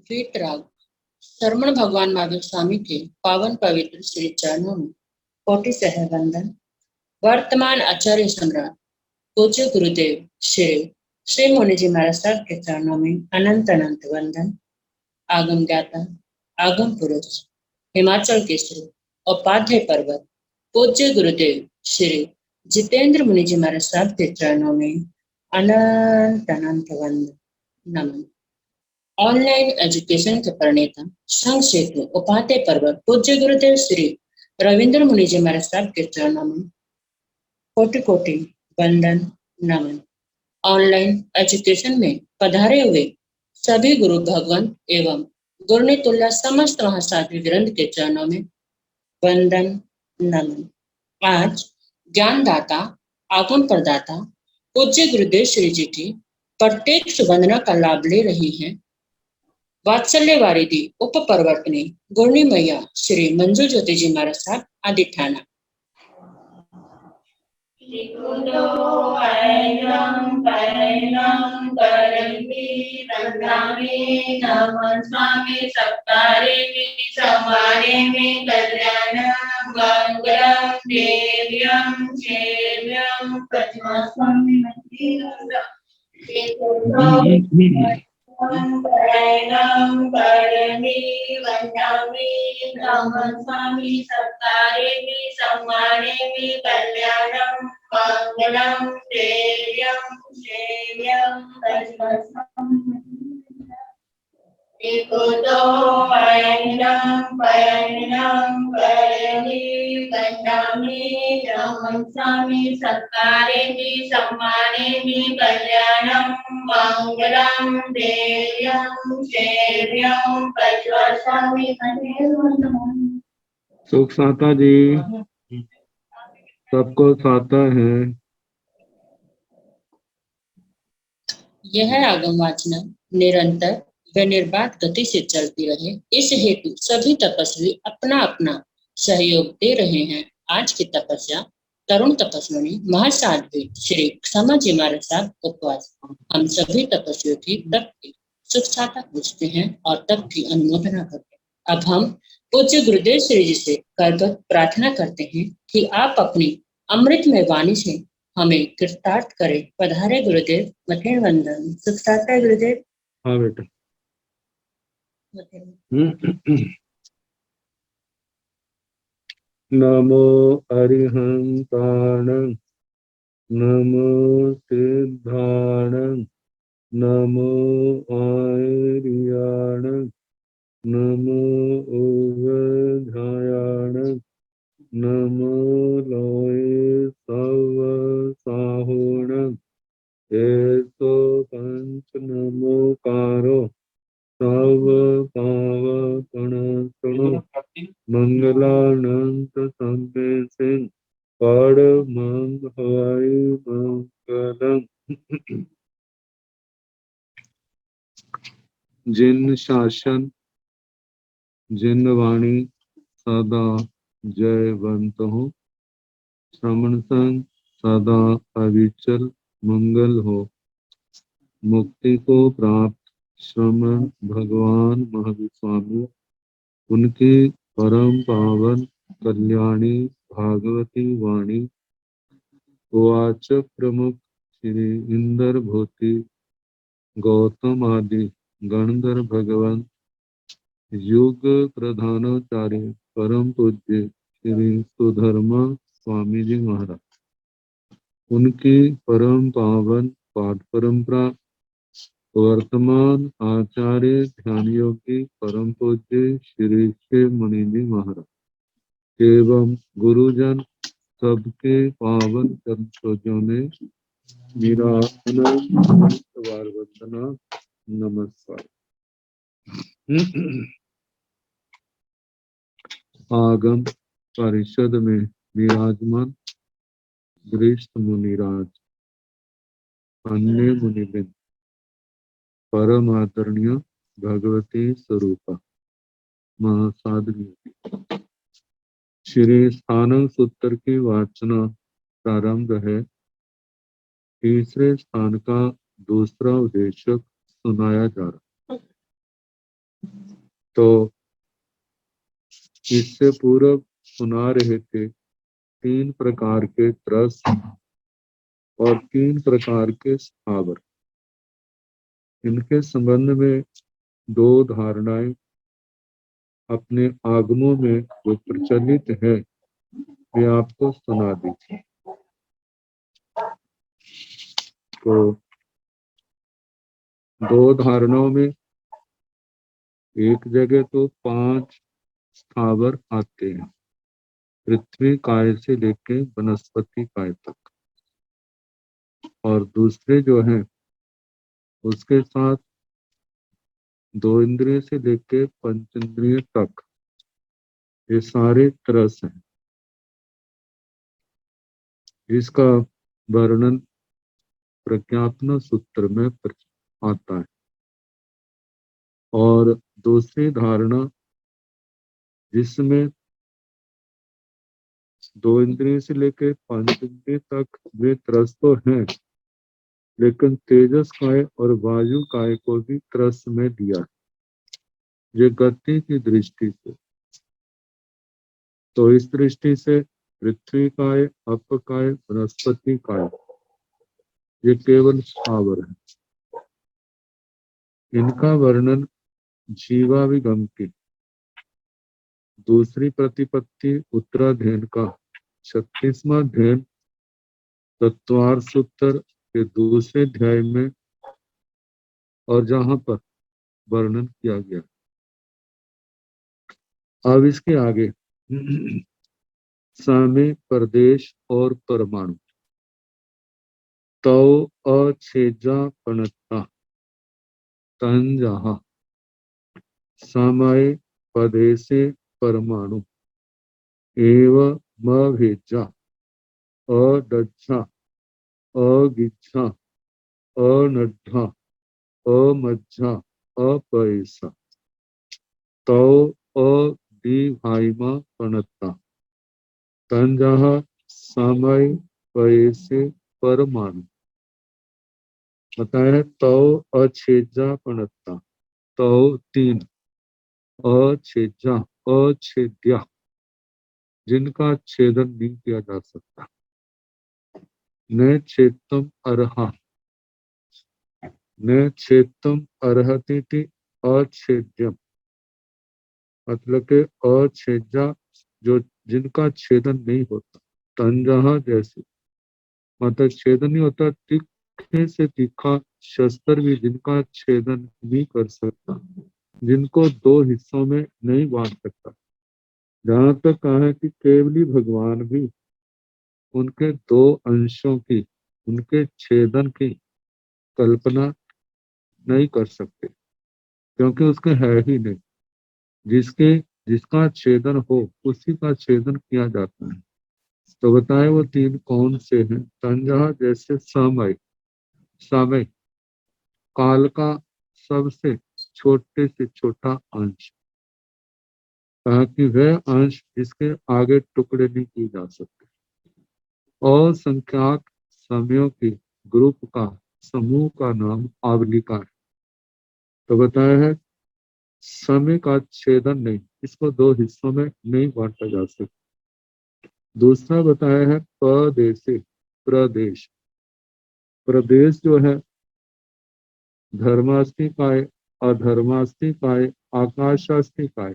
वीतराग श्रवण भगवान महावीर स्वामी के पावन पवित्र श्री चरणों में कोटि सह वंदन। वर्तमान आचार्य सम्राट पूज्य गुरुदेव श्री श्री मुनि जी महाराज साहब के चरणों में अनंत अनंत वंदन। आगम ज्ञाता आगम पुरुष हिमाचल केसरी उपाध्याय पर्वत पूज्य गुरुदेव श्री जितेंद्र मुनि जी महाराज साहब के चरणों में अनंत अनंत वंदन नमन। ऑनलाइन एजुकेशन के प्रणेता संघ सेतु उपाध्याय पर्वत पूज्य गुरुदेव श्री रविंद्र मुनि जी महाराज साहब के चरणों में कोटि कोटि वंदन नमन। ऑनलाइन एजुकेशन में पधारे हुए सभी गुरु भगवान एवं गुरु तुल्य समस्त महासाध्वी वृंद के चरणों में वंदन नमन। आज ज्ञानदाता आगम प्रदाता पूज्य गुरुदेव श्री जी की प्रत्येक वंदना का लाभ ले रही हैं वात्सल्य वारिधि उप परवर्तनी गुरनी मैया श्री मंजू ज्योति जी महाराज साहब आदि ठाना। सुख साता जी सबको साता है। यह आगम वाचना निरंतर व निर्बाध गति से चलती रहे, इस हेतु सभी तपस्वी अपना अपना सहयोग दे रहे हैं। आज की तपस्या तरुण तपस्विनी महासाध्वी श्री क्षमा जी महाराज साहब उपवास हम सभी तपस्वियों की तप की सुख साता पूछते हैं और तप की अनुमोदना करते हैं। अब हम पूज्य गुरुदेव श्री जी से करबद्ध प्रार्थना करते हैं कि आप अपनी अमृतमय वाणी से हमें कृतार्थ करे। पधारे गुरुदेव। मथे वंदन। सुख साता है गुरुदेव। हाँ बेटा। नमो अरिहंताण नमो सिद्धाण नमो आर्याण नमो उवधायाण नमो लोये सव साहुण एतो पंच नमोकारो सव पावकण सुनो मंगलानंत संदेशिं परमं हरि मंगलम्। जिन शासन जिन वाणी सदा जयवंत हो, श्रवण संग सदा अविचल मंगल हो। मुक्ति को प्राप्त श्रवण भगवान महावीर स्वामी उनकी परम पावन कल्याणी भागवती वाणी वाचक प्रमुख श्री इंद्र भूति गौतम आदि गणधर भगवान युग प्रधानाचार्य परम पूज्य श्री सुधर्मा स्वामी जी महाराज उनकी परम पावन पाठ परंपरा वर्तमान आचार्य ध्यान योगी परम पूज्य श्री श्री मुनि जी महाराज एवं गुरुजन सबके पावन चरणों में मेरा बार वंदना नमस्कार। आगम परिषद में विराजमान श्रेष्ठ मुनिराज अन्य मुनिबिंद परम आदरणीय भगवती स्वरूपा महासाध्वी श्री स्थानक सूत्र की वाचना प्रारंभ है। तीसरे स्थान का दूसरा उद्देश्य सुनाया जा रहा। तो इससे पूर्व सुना रहे थे 3 प्रकार के त्रस और 3 प्रकार के स्थावर। इनके संबंध में 2 धारणाएं अपने आगमों में जो प्रचलित है वे आपको सुना दी। तो 2 धारणाओं में एक जगह तो 5 स्थावर आते हैं, पृथ्वी काय से लेके वनस्पति काय तक, और दूसरे जो हैं उसके साथ 2 इंद्रिय से लेके 5 इंद्रिय तक ये सारे त्रस हैं। इसका वर्णन प्रज्ञापन सूत्र में आता है। और दूसरी धारणा जिसमें 2 इंद्रिय से लेके 5 इंद्रिय तक वे त्रस तो हैं, लेकिन तेजस काय और वायु काय को भी त्रस में दिया, ये गति की दृष्टि से। तो इस दृष्टि से पृथ्वी काय, अप काय, वनस्पति काय ये केवल स्थावर है। इनका वर्णन जीवाभिगम की दूसरी प्रतिपत्ति उत्तराध्ययन का 36वां अध्ययन तत्वार्थ सूत्र के दूसरे अध्याय में और जहां पर वर्णन किया गया। अब इसके आगे समय, प्रदेश और परमाणु तो अछेजा पणता तन जहा समय पदेशे परमाणु एवं भेजा अदच्छा अगिच्छा अनड्ढा अमज्झा अपैसा तो अदिभाइमा पणता तंजह समय पैसे परमाणु बताया है। तो अछेजा पणता तो 3 अछेजा अछेद्या जिनका छेदन नहीं किया जा सकता। न छेदम अर्हा न छेदम अर्हति अछेद्यम मतलब के अछेजा जो जिनका छेदन नहीं होता। तंजहा जैसे मतलब छेदन नहीं होता, तीखे से तीखा शस्त्र भी जिनका छेदन नहीं कर सकता, जिनको 2 हिस्सों में नहीं बांट सकता। जहां तक कहा है कि केवली भगवान भी उनके 2 अंशों की, उनके छेदन की कल्पना नहीं कर सकते, क्योंकि उसके है ही नहीं। जिसका छेदन हो उसी का छेदन किया जाता है। तो बताए वो 3 कौन से हैं। तंजहा जैसे समय, समय काल का सबसे छोटे से छोटा अंश, कहा कि वह अंश जिसके आगे टुकड़े नहीं किए जा सकते। और संख्याक समयों की ग्रुप का समूह का नाम आवलिका है। तो बताया है समय का छेदन नहीं, इसको 2 हिस्सों में नहीं बांटा जा सकता। दूसरा बताया है प्रदेशे प्रदेश। प्रदेश जो है धर्मास्ति काय, अधर्मास्ति काय, आकाशास्ति काय,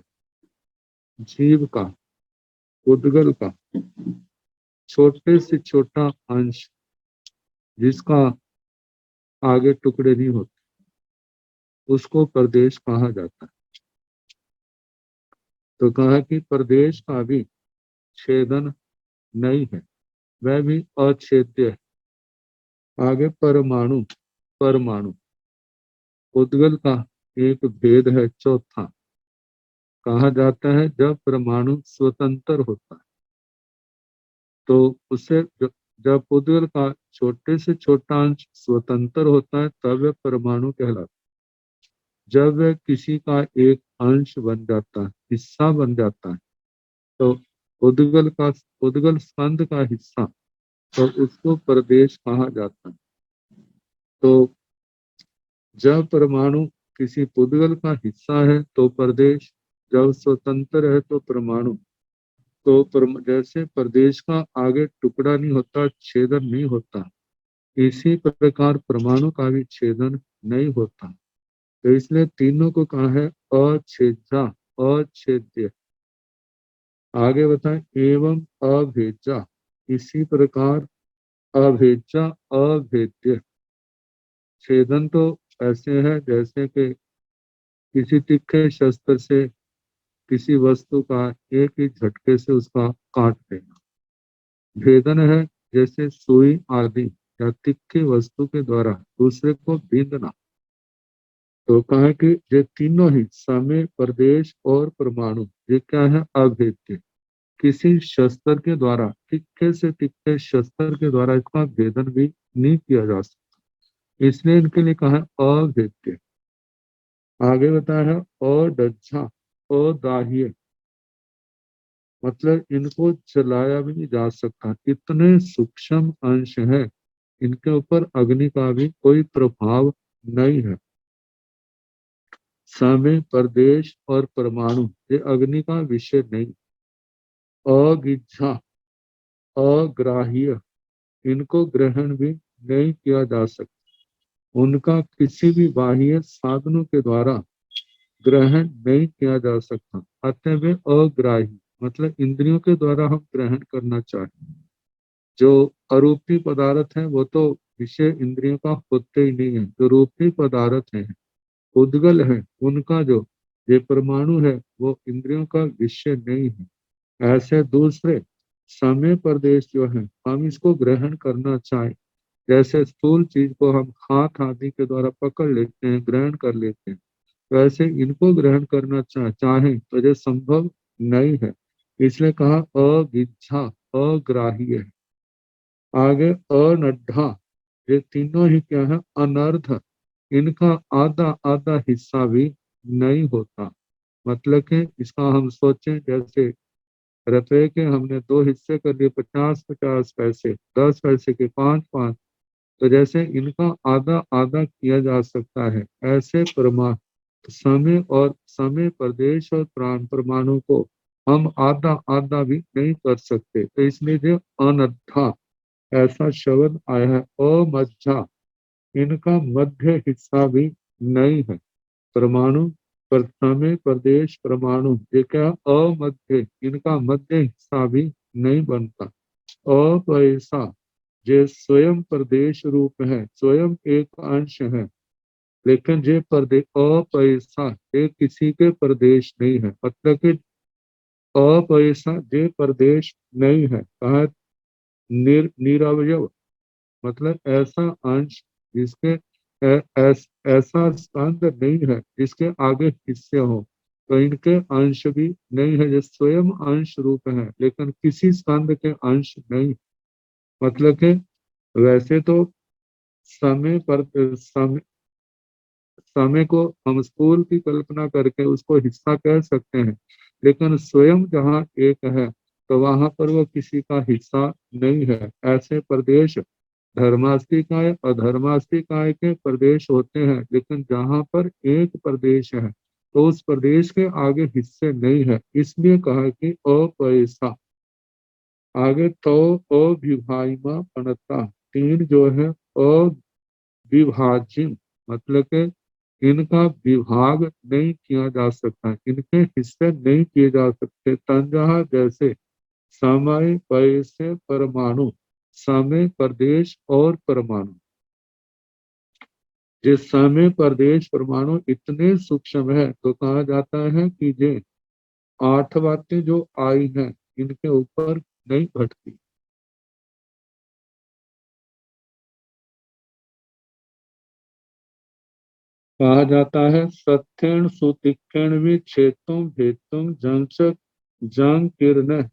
जीव का, उद्गल का छोटे से छोटा अंश जिसका आगे टुकड़े नहीं होते उसको प्रदेश कहा जाता है। तो कहा कि प्रदेश का भी छेदन नहीं है, वह भी अछेद्य है। आगे परमाणु, परमाणु उद्गल का एक भेद है चौथा। कहा जाता है जब परमाणु स्वतंत्र होता है तो उसे जब उद्गल का छोटे से छोटा अंश स्वतंत्र होता है तब वह परमाणु कहलाता है। जब वह किसी का एक अंश बन जाता है, हिस्सा बन जाता है, तो उद्गल स्कंद का हिस्सा, तो उसको प्रदेश कहा जाता है। तो जब परमाणु किसी पुद्गल का हिस्सा है तो प्रदेश, जब स्वतंत्र है तो परमाणु। तो जैसे प्रदेश का आगे टुकड़ा नहीं होता, छेदन नहीं होता, इसी प्रकार परमाणु का भी छेदन नहीं होता। तो इसलिए तीनों को कहा है अछेद्या, अछेद्य। आगे बताएं एवं अभेद्या, इसी प्रकार अभेद्या, अभेद्य। छेदन तो ऐसे है जैसे कि किसी तीखे शस्त्र से किसी वस्तु का एक ही झटके से उसका काट देना। भेदन है जैसे सुई आदि या तीखी वस्तु के द्वारा दूसरे को बींधना। तो कहा कि ये तीनों ही समय, प्रदेश और परमाणु, ये क्या है? अभेद्य। किसी शस्त्र के द्वारा, तीखे से तीखे शस्त्र के द्वारा इसका भेदन भी नहीं किया जा सकता, इसलिए इनके लिए कहा है अभेद्य। आगे बताया है अडज्झा, अदाह्य, मतलब इनको जलाया भी नहीं जा सकता, इतने सूक्ष्म अंश है, इनके ऊपर अग्नि का भी कोई प्रभाव नहीं है। समय, प्रदेश और परमाणु ये अग्नि का विषय नहीं। अगिज्झा, अग्राह्य, इनको ग्रहण भी नहीं किया जा सकता, उनका किसी भी बाह्य साधनों के द्वारा ग्रहण नहीं किया जा सकता, अतः वे अग्राही, मतलब इंद्रियों के द्वारा हम ग्रहण करना चाहें। जो अरूपी पदार्थ है वो तो विषय इंद्रियों का होते ही नहीं है। जो रूपी पदार्थ है, उद्गल है, उनका जो ये परमाणु है वो इंद्रियों का विषय नहीं है। ऐसे दूसरे समय, प्रदेश जो है हम इसको ग्रहण करना चाहें, जैसे स्थूल चीज को हम हाथ आदि के द्वारा पकड़ लेते हैं, ग्रहण कर लेते हैं, वैसे इनको ग्रहण करना चाहें तो ये संभव नहीं है, इसलिए कहा अविद्या, अग्राह्य है। आगे अनड्ढा, ये तीनों ही क्या है? अनर्थ, इनका आधा आधा हिस्सा भी नहीं होता। मतलब कि इसका हम सोचें जैसे रुपए के हमने दो हिस्से कर लिए, 50-50 पैसे, 10 पैसे के 5-5, तो जैसे इनका आधा आधा किया जा सकता है, ऐसे समय और समय, प्रदेश और प्राण परमाणु को हम आधा आधा भी नहीं कर सकते, तो इसलिए जो अनद्धा ऐसा शब्द आया है। अमज्झा, इनका मध्य हिस्सा भी नहीं है। परमाणु, समय, प्रदेश, परमाणु ये क्या? अमध्य, इनका मध्य हिस्सा भी नहीं बनता। अपैसा, जे स्वयं प्रदेश रूप है, स्वयं एक अंश है, लेकिन जे प्रदेश अपैसा, ये किसी के प्रदेश नहीं है, मतलब कि अपैसा जे प्रदेश नहीं है, कहा निरवयव, मतलब ऐसा अंश जिसके ऐसा स्कंद नहीं है जिसके आगे हिस्से हो, तो इनके अंश भी नहीं है। जो स्वयं अंश रूप है लेकिन किसी स्कंद के अंश नहीं, मतलब कि वैसे तो समय पर समय को हम स्थूल की कल्पना करके उसको हिस्सा कह सकते हैं, लेकिन स्वयं जहाँ एक है तो वहां पर वो किसी का हिस्सा नहीं है। ऐसे प्रदेश धर्मास्तिकाय, अधर्मास्तिकाय के प्रदेश होते हैं, लेकिन जहाँ पर एक प्रदेश है तो उस प्रदेश के आगे हिस्से नहीं है, इसलिए कहा कि अपैसा। आगे तो अविभाजिमा पणता, तीन जो है अविभाज्य, मतलब के इनका विभाग नहीं किया जा सकता, इनके हिस्से नहीं किए जा सकते। तंजहा जैसे समय, पैसे, परमाणु, समय, प्रदेश और परमाणु। जिस समय, प्रदेश, परमाणु इतने सूक्ष्म है तो कहा जाता है कि ये 8 बातें जो आई हैं इनके ऊपर नहीं घटती। कहा जाता है सत्येण सुतिक्षेण विच्छेत्तुम भेत्तुम जंग किरण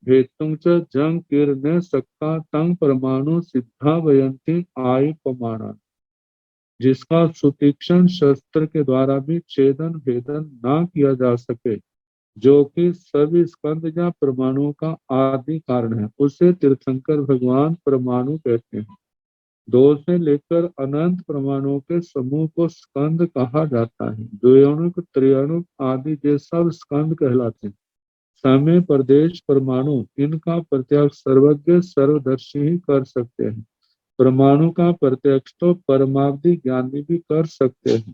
भेत्तुम च जंग किरण सक्का तंग परमाणु सिद्धा वयंती आय प्रमाणा। जिसका सुतीक्ष्ण शस्त्र के द्वारा भी छेदन भेदन ना किया जा सके, जो कि सभी स्कंद या परमाणुओं का आदि कारण है, उसे तीर्थंकर भगवान परमाणु कहते हैं। दो से लेकर अनंत प्रमाणों के समूह को स्कंद कहा जाता है। द्वयोनुक, त्रयोनुक आदि ये सब स्कंद कहलाते हैं। समय, प्रदेश, परमाणु इनका प्रत्यक्ष सर्वज्ञ सर्वदर्शी ही कर सकते हैं। परमाणु का प्रत्यक्ष तो परमावधि ज्ञानी भी कर सकते हैं,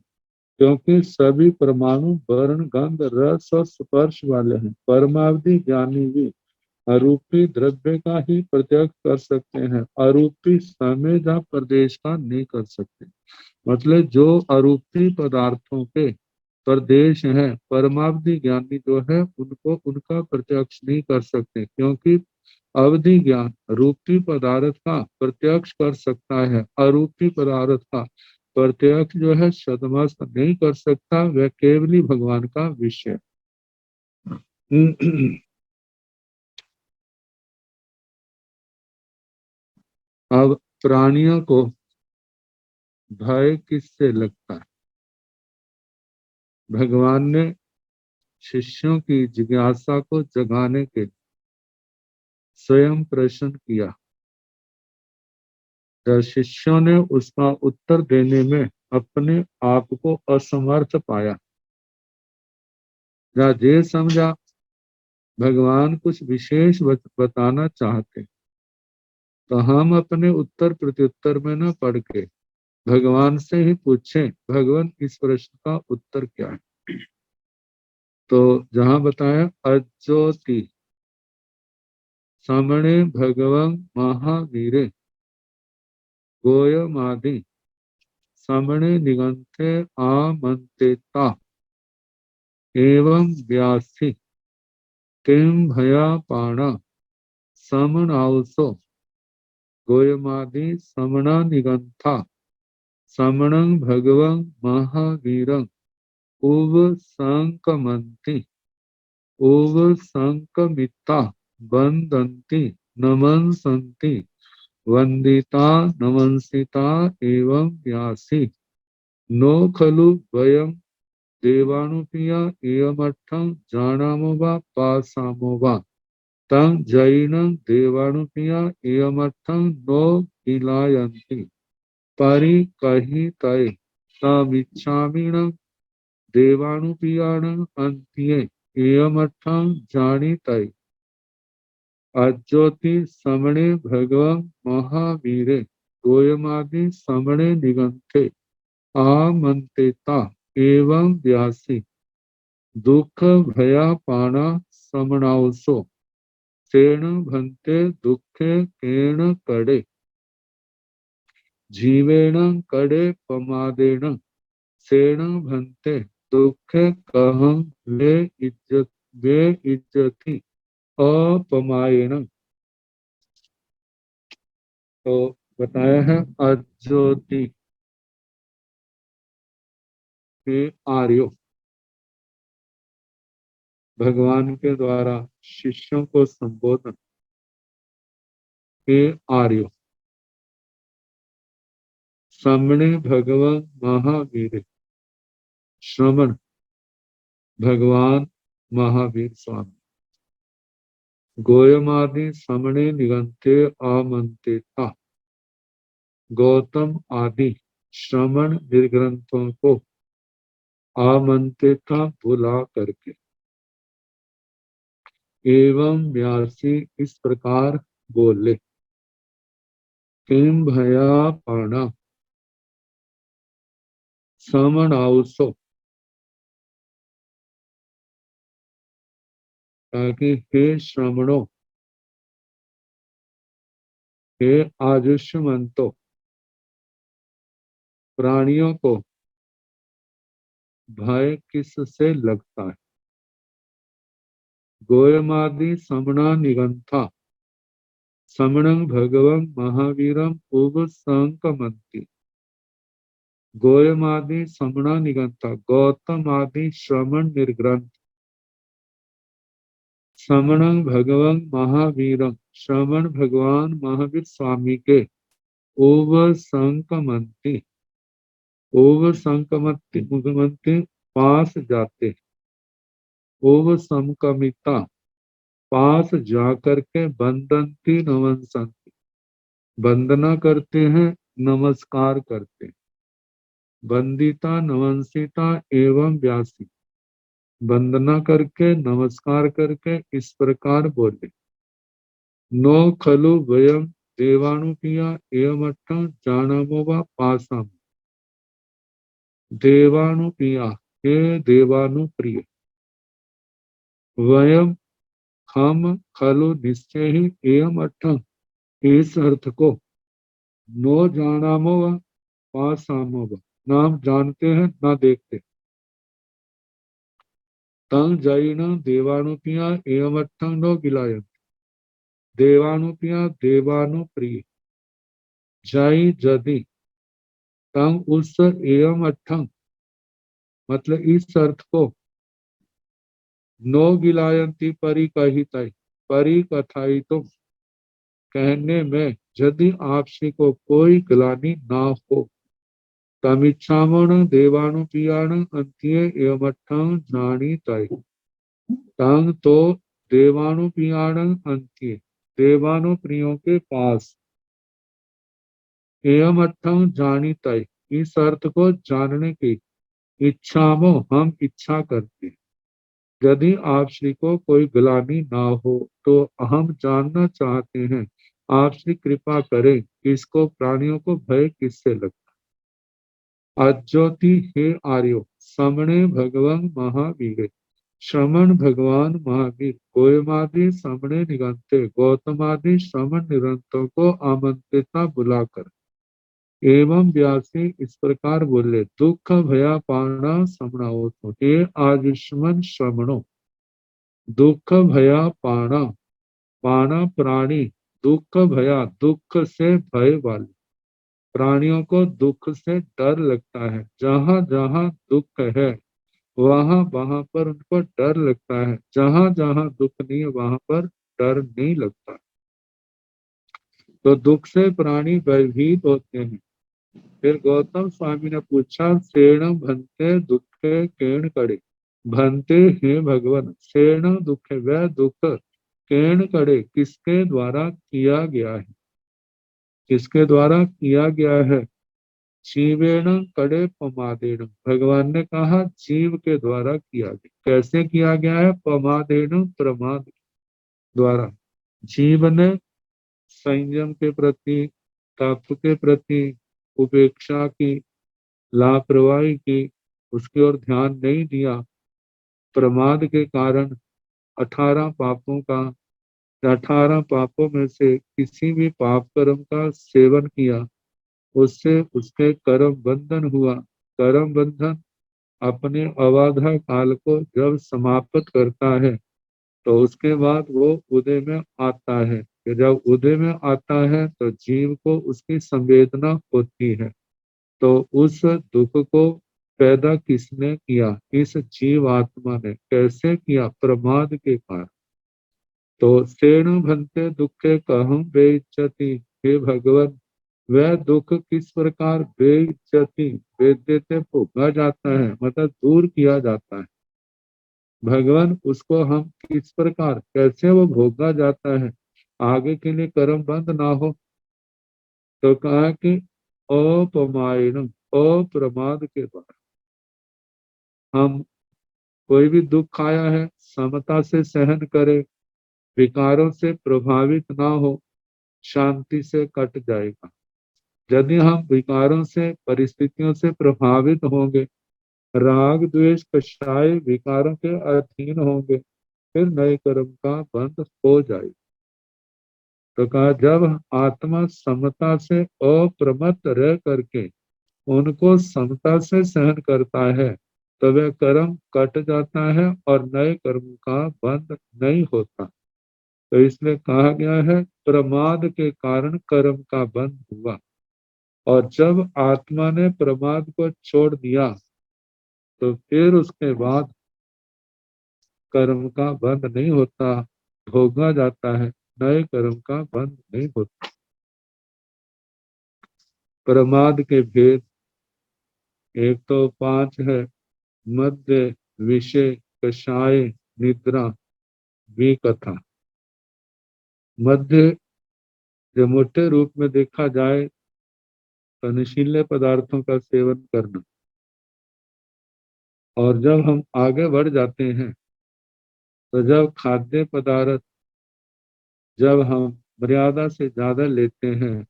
क्योंकि सभी परमाणु वर्ण, गंध, रस और स्पर्श वाले हैं। परमावधि ज्ञानी भी अरूपी द्रव्य का ही प्रत्यक्ष कर सकते हैं, अरूपी समय या प्रदेश का नहीं कर सकते। मतलब जो अरूपी पदार्थों के प्रदेश हैं, परमावधि ज्ञानी जो है उनको उनका प्रत्यक्ष नहीं कर सकते, क्योंकि अवधि ज्ञान रूपी पदार्थ का प्रत्यक्ष कर सकता है, अरूपी पदार्थ का प्रत्यक्ष जो है शतमस्त नहीं कर सकता। वह केवली भगवान का विषय। अब प्राणियों को भय किससे लगता है? भगवान ने शिष्यों की जिज्ञासा को जगाने के स्वयं प्रश्न किया। जब शिष्यों ने उसका उत्तर देने में अपने आप को असमर्थ पाया, या ये समझा भगवान कुछ विशेष बताना चाहते, तो हम अपने उत्तर प्रत्युत्तर में न पढ़ के भगवान से ही पूछें, भगवान इस प्रश्न का उत्तर क्या है। तो जहां बताया अज्योति सामणे भगवं महावीरे गोयमादि सामणे निगंथे आमंतेता एवं व्यासी किम भया पाणा समनाउसो गोयमादि समणा निगंथा समणं भगवं महावीरं उव संकमंति उव संकमिता वंदन्ति नमंसन्ति वंदिता नमंसिता एवं व्यासी नो खलु वयं देवानुपिया एवमर्थं जानामो वा पासामो वा तं जैनं देवानुपिया एवमर्थं नो गिलायन्ति परिकहितये तमिच्छामिनं देवानुपियाणं अन्त्ये एवमर्थं जानीतये अज्योति समणे भगवं महावीरे गोयमादि समणे निगंथे आमंतेता एवं व्यासी दुख भयापाना समनाउसो सेण भंते दुखे केण कड़े जीवेण कड़े पमादेन सेण भंते दुखे कहं वे इज्जति अपमायेन। तो बताया है अज्योति के आर्यो भगवान के द्वारा शिष्यों को संबोधन के आर्यो सामने भगवान महावीर श्रवण भगवान महावीर स्वामी गोयमादि सामने निगंते आमंत्रिता गौतम आदि श्रवण निर्ग्रंथों को आमंत्रिता बुला करके एवं व्यासी इस प्रकार बोले किम भया पाणा समनाउसो ताकि हे श्रवणों हे आयुष्मंतो प्राणियों को भय किससे लगता है। गोयमादि समणा निगंथा समणं भगवं महावीरम उप संकमंती गोयमादि समणा निगंथा गौतम आदि श्रवण निर्ग्रंथ समणं भगवं महावीरम श्रवण भगवान महावीर स्वामी के ओव संकमंती ओव संकमंती मुगमंती पास जाते ओव समकमिता पास जाकर के बंदंती नवंसंती वंदना करते हैं नमस्कार करते। वंदिता नमंसिता एवं व्यासी, वंदना करके नमस्कार करके इस प्रकार बोले। नो खलु वयम देवानुपिया एवमट्ठं जानामो वा पासाम। देवानुपिया, हे देवानुप्रिय, वयम, हम, खलु निश्चय ही, एवं अट्ठं, इस अर्थ को, नो जानामो वा पासामो वा, ना हम जानते हैं ना देखते। तंग जैन देवानुपिया एवं अट्ठं नो गिलायन, देवानुपिया देवानुप्रिय, जय जदि, तंग उस, एवं अट्ठं मतलब इस अर्थ को, नो गिलायंती परिकहितै, परिकथाई तो कहने में यदि आपसी को कोई ग्लानि ना हो। तमिच्छामण देवानुपियाण अंत्ये एवमट्ठं जानीतै, तंग तो देवानुपियाण अंत्ये, देवानुप्रियों के पास, एवमट्ठं जानीतै इस अर्थ को जानने की, इच्छामो हम इच्छा करते। यदि आप श्री को कोई ग्लानि ना हो तो हम जानना चाहते हैं, आप श्री कृपा करें, किसको प्राणियों को भय किससे लगता। अज्योति हे आर्यो, समणे भगवान महावीरे, श्रमण भगवान महावीर गोयमादि समणे निगंते, गौतमादि श्रमण निरंतों को आमंत्रिता बुलाकर एवं व्यासी इस प्रकार बोले। दुख भया पाणा समणाओ, तो हे आयुष्मन श्रमणों, दुख भया पाणा, पाणा प्राणी, दुख भया दुख से भय वाले, प्राणियों को दुख से डर लगता है। जहां जहां दुख है वहां वहां पर उनको डर लगता है, जहां जहां दुख नहीं है वहां पर डर नहीं लगता। तो दुख से प्राणी भयभीत होते हैं। फिर गौतम स्वामी ने पूछा, सेण भंते दुखे केण कड़े, भंते हे भगवान, सेण दुख, वह दुख, केण कड़े किसके द्वारा किया गया है, किसके द्वारा किया गया है। जीवेण कड़े पमादेण, भगवान ने कहा जीव के द्वारा किया गया। कैसे किया गया है, पमादेण प्रमाद द्वारा। जीव ने संयम के प्रति, तप के प्रति उपेक्षा की, लापरवाही की, उसकी ओर ध्यान नहीं दिया। प्रमाद के कारण 18 पापों का, 18 पापों में से किसी भी पाप कर्म का सेवन किया, उससे उसके कर्म बंधन हुआ। कर्म बंधन अपने अवाधा काल को जब समाप्त करता है तो उसके बाद वो उदय में आता है। कि जब उदय में आता है तो जीव को उसकी संवेदना होती है। तो उस दुख को पैदा किसने किया, इस जीव आत्मा ने। कैसे किया, प्रमाद के कारण। तो सेण भंते दुखे कहम बेइज्जति, हे भगवान, वह दुख किस प्रकार बेइज्जती, बेइज्जती भोगा जाता है, मतलब दूर किया जाता है। भगवान उसको हम किस प्रकार, कैसे वो भोगा जाता है, आगे के लिए कर्म बंद ना हो। तो कहा कि अपमायण, अप्रमाद के द्वारा। हम कोई भी दुख आया है समता से सहन करे, विकारों से प्रभावित ना हो, शांति से कट जाएगा। यदि हम विकारों से, परिस्थितियों से प्रभावित होंगे, राग द्वेष कषाय विकारों के अधीन होंगे, फिर नए कर्म का बंध हो जाएगा। तो कहा जब आत्मा समता से अप्रमत्त रह करके उनको समता से सहन करता है तो वह कर्म कट जाता है और नए कर्म का बंध नहीं होता। तो इसलिए कहा गया है प्रमाद के कारण कर्म का बंध हुआ। और जब आत्मा ने प्रमाद को छोड़ दिया तो फिर उसके बाद कर्म का बंध नहीं होता, भोगा जाता है, नए कर्म का बंध नहीं होता। प्रमाद के भेद एक तो 5 है, मध्य, विषय, कषाय, निद्रा, विकथा। मध्य जो मोटे रूप में देखा जाए तो नशीले पदार्थों का सेवन करना। और जब हम आगे बढ़ जाते हैं तो जब खाद्य पदार्थ जब हम मर्यादा से ज्यादा लेते हैं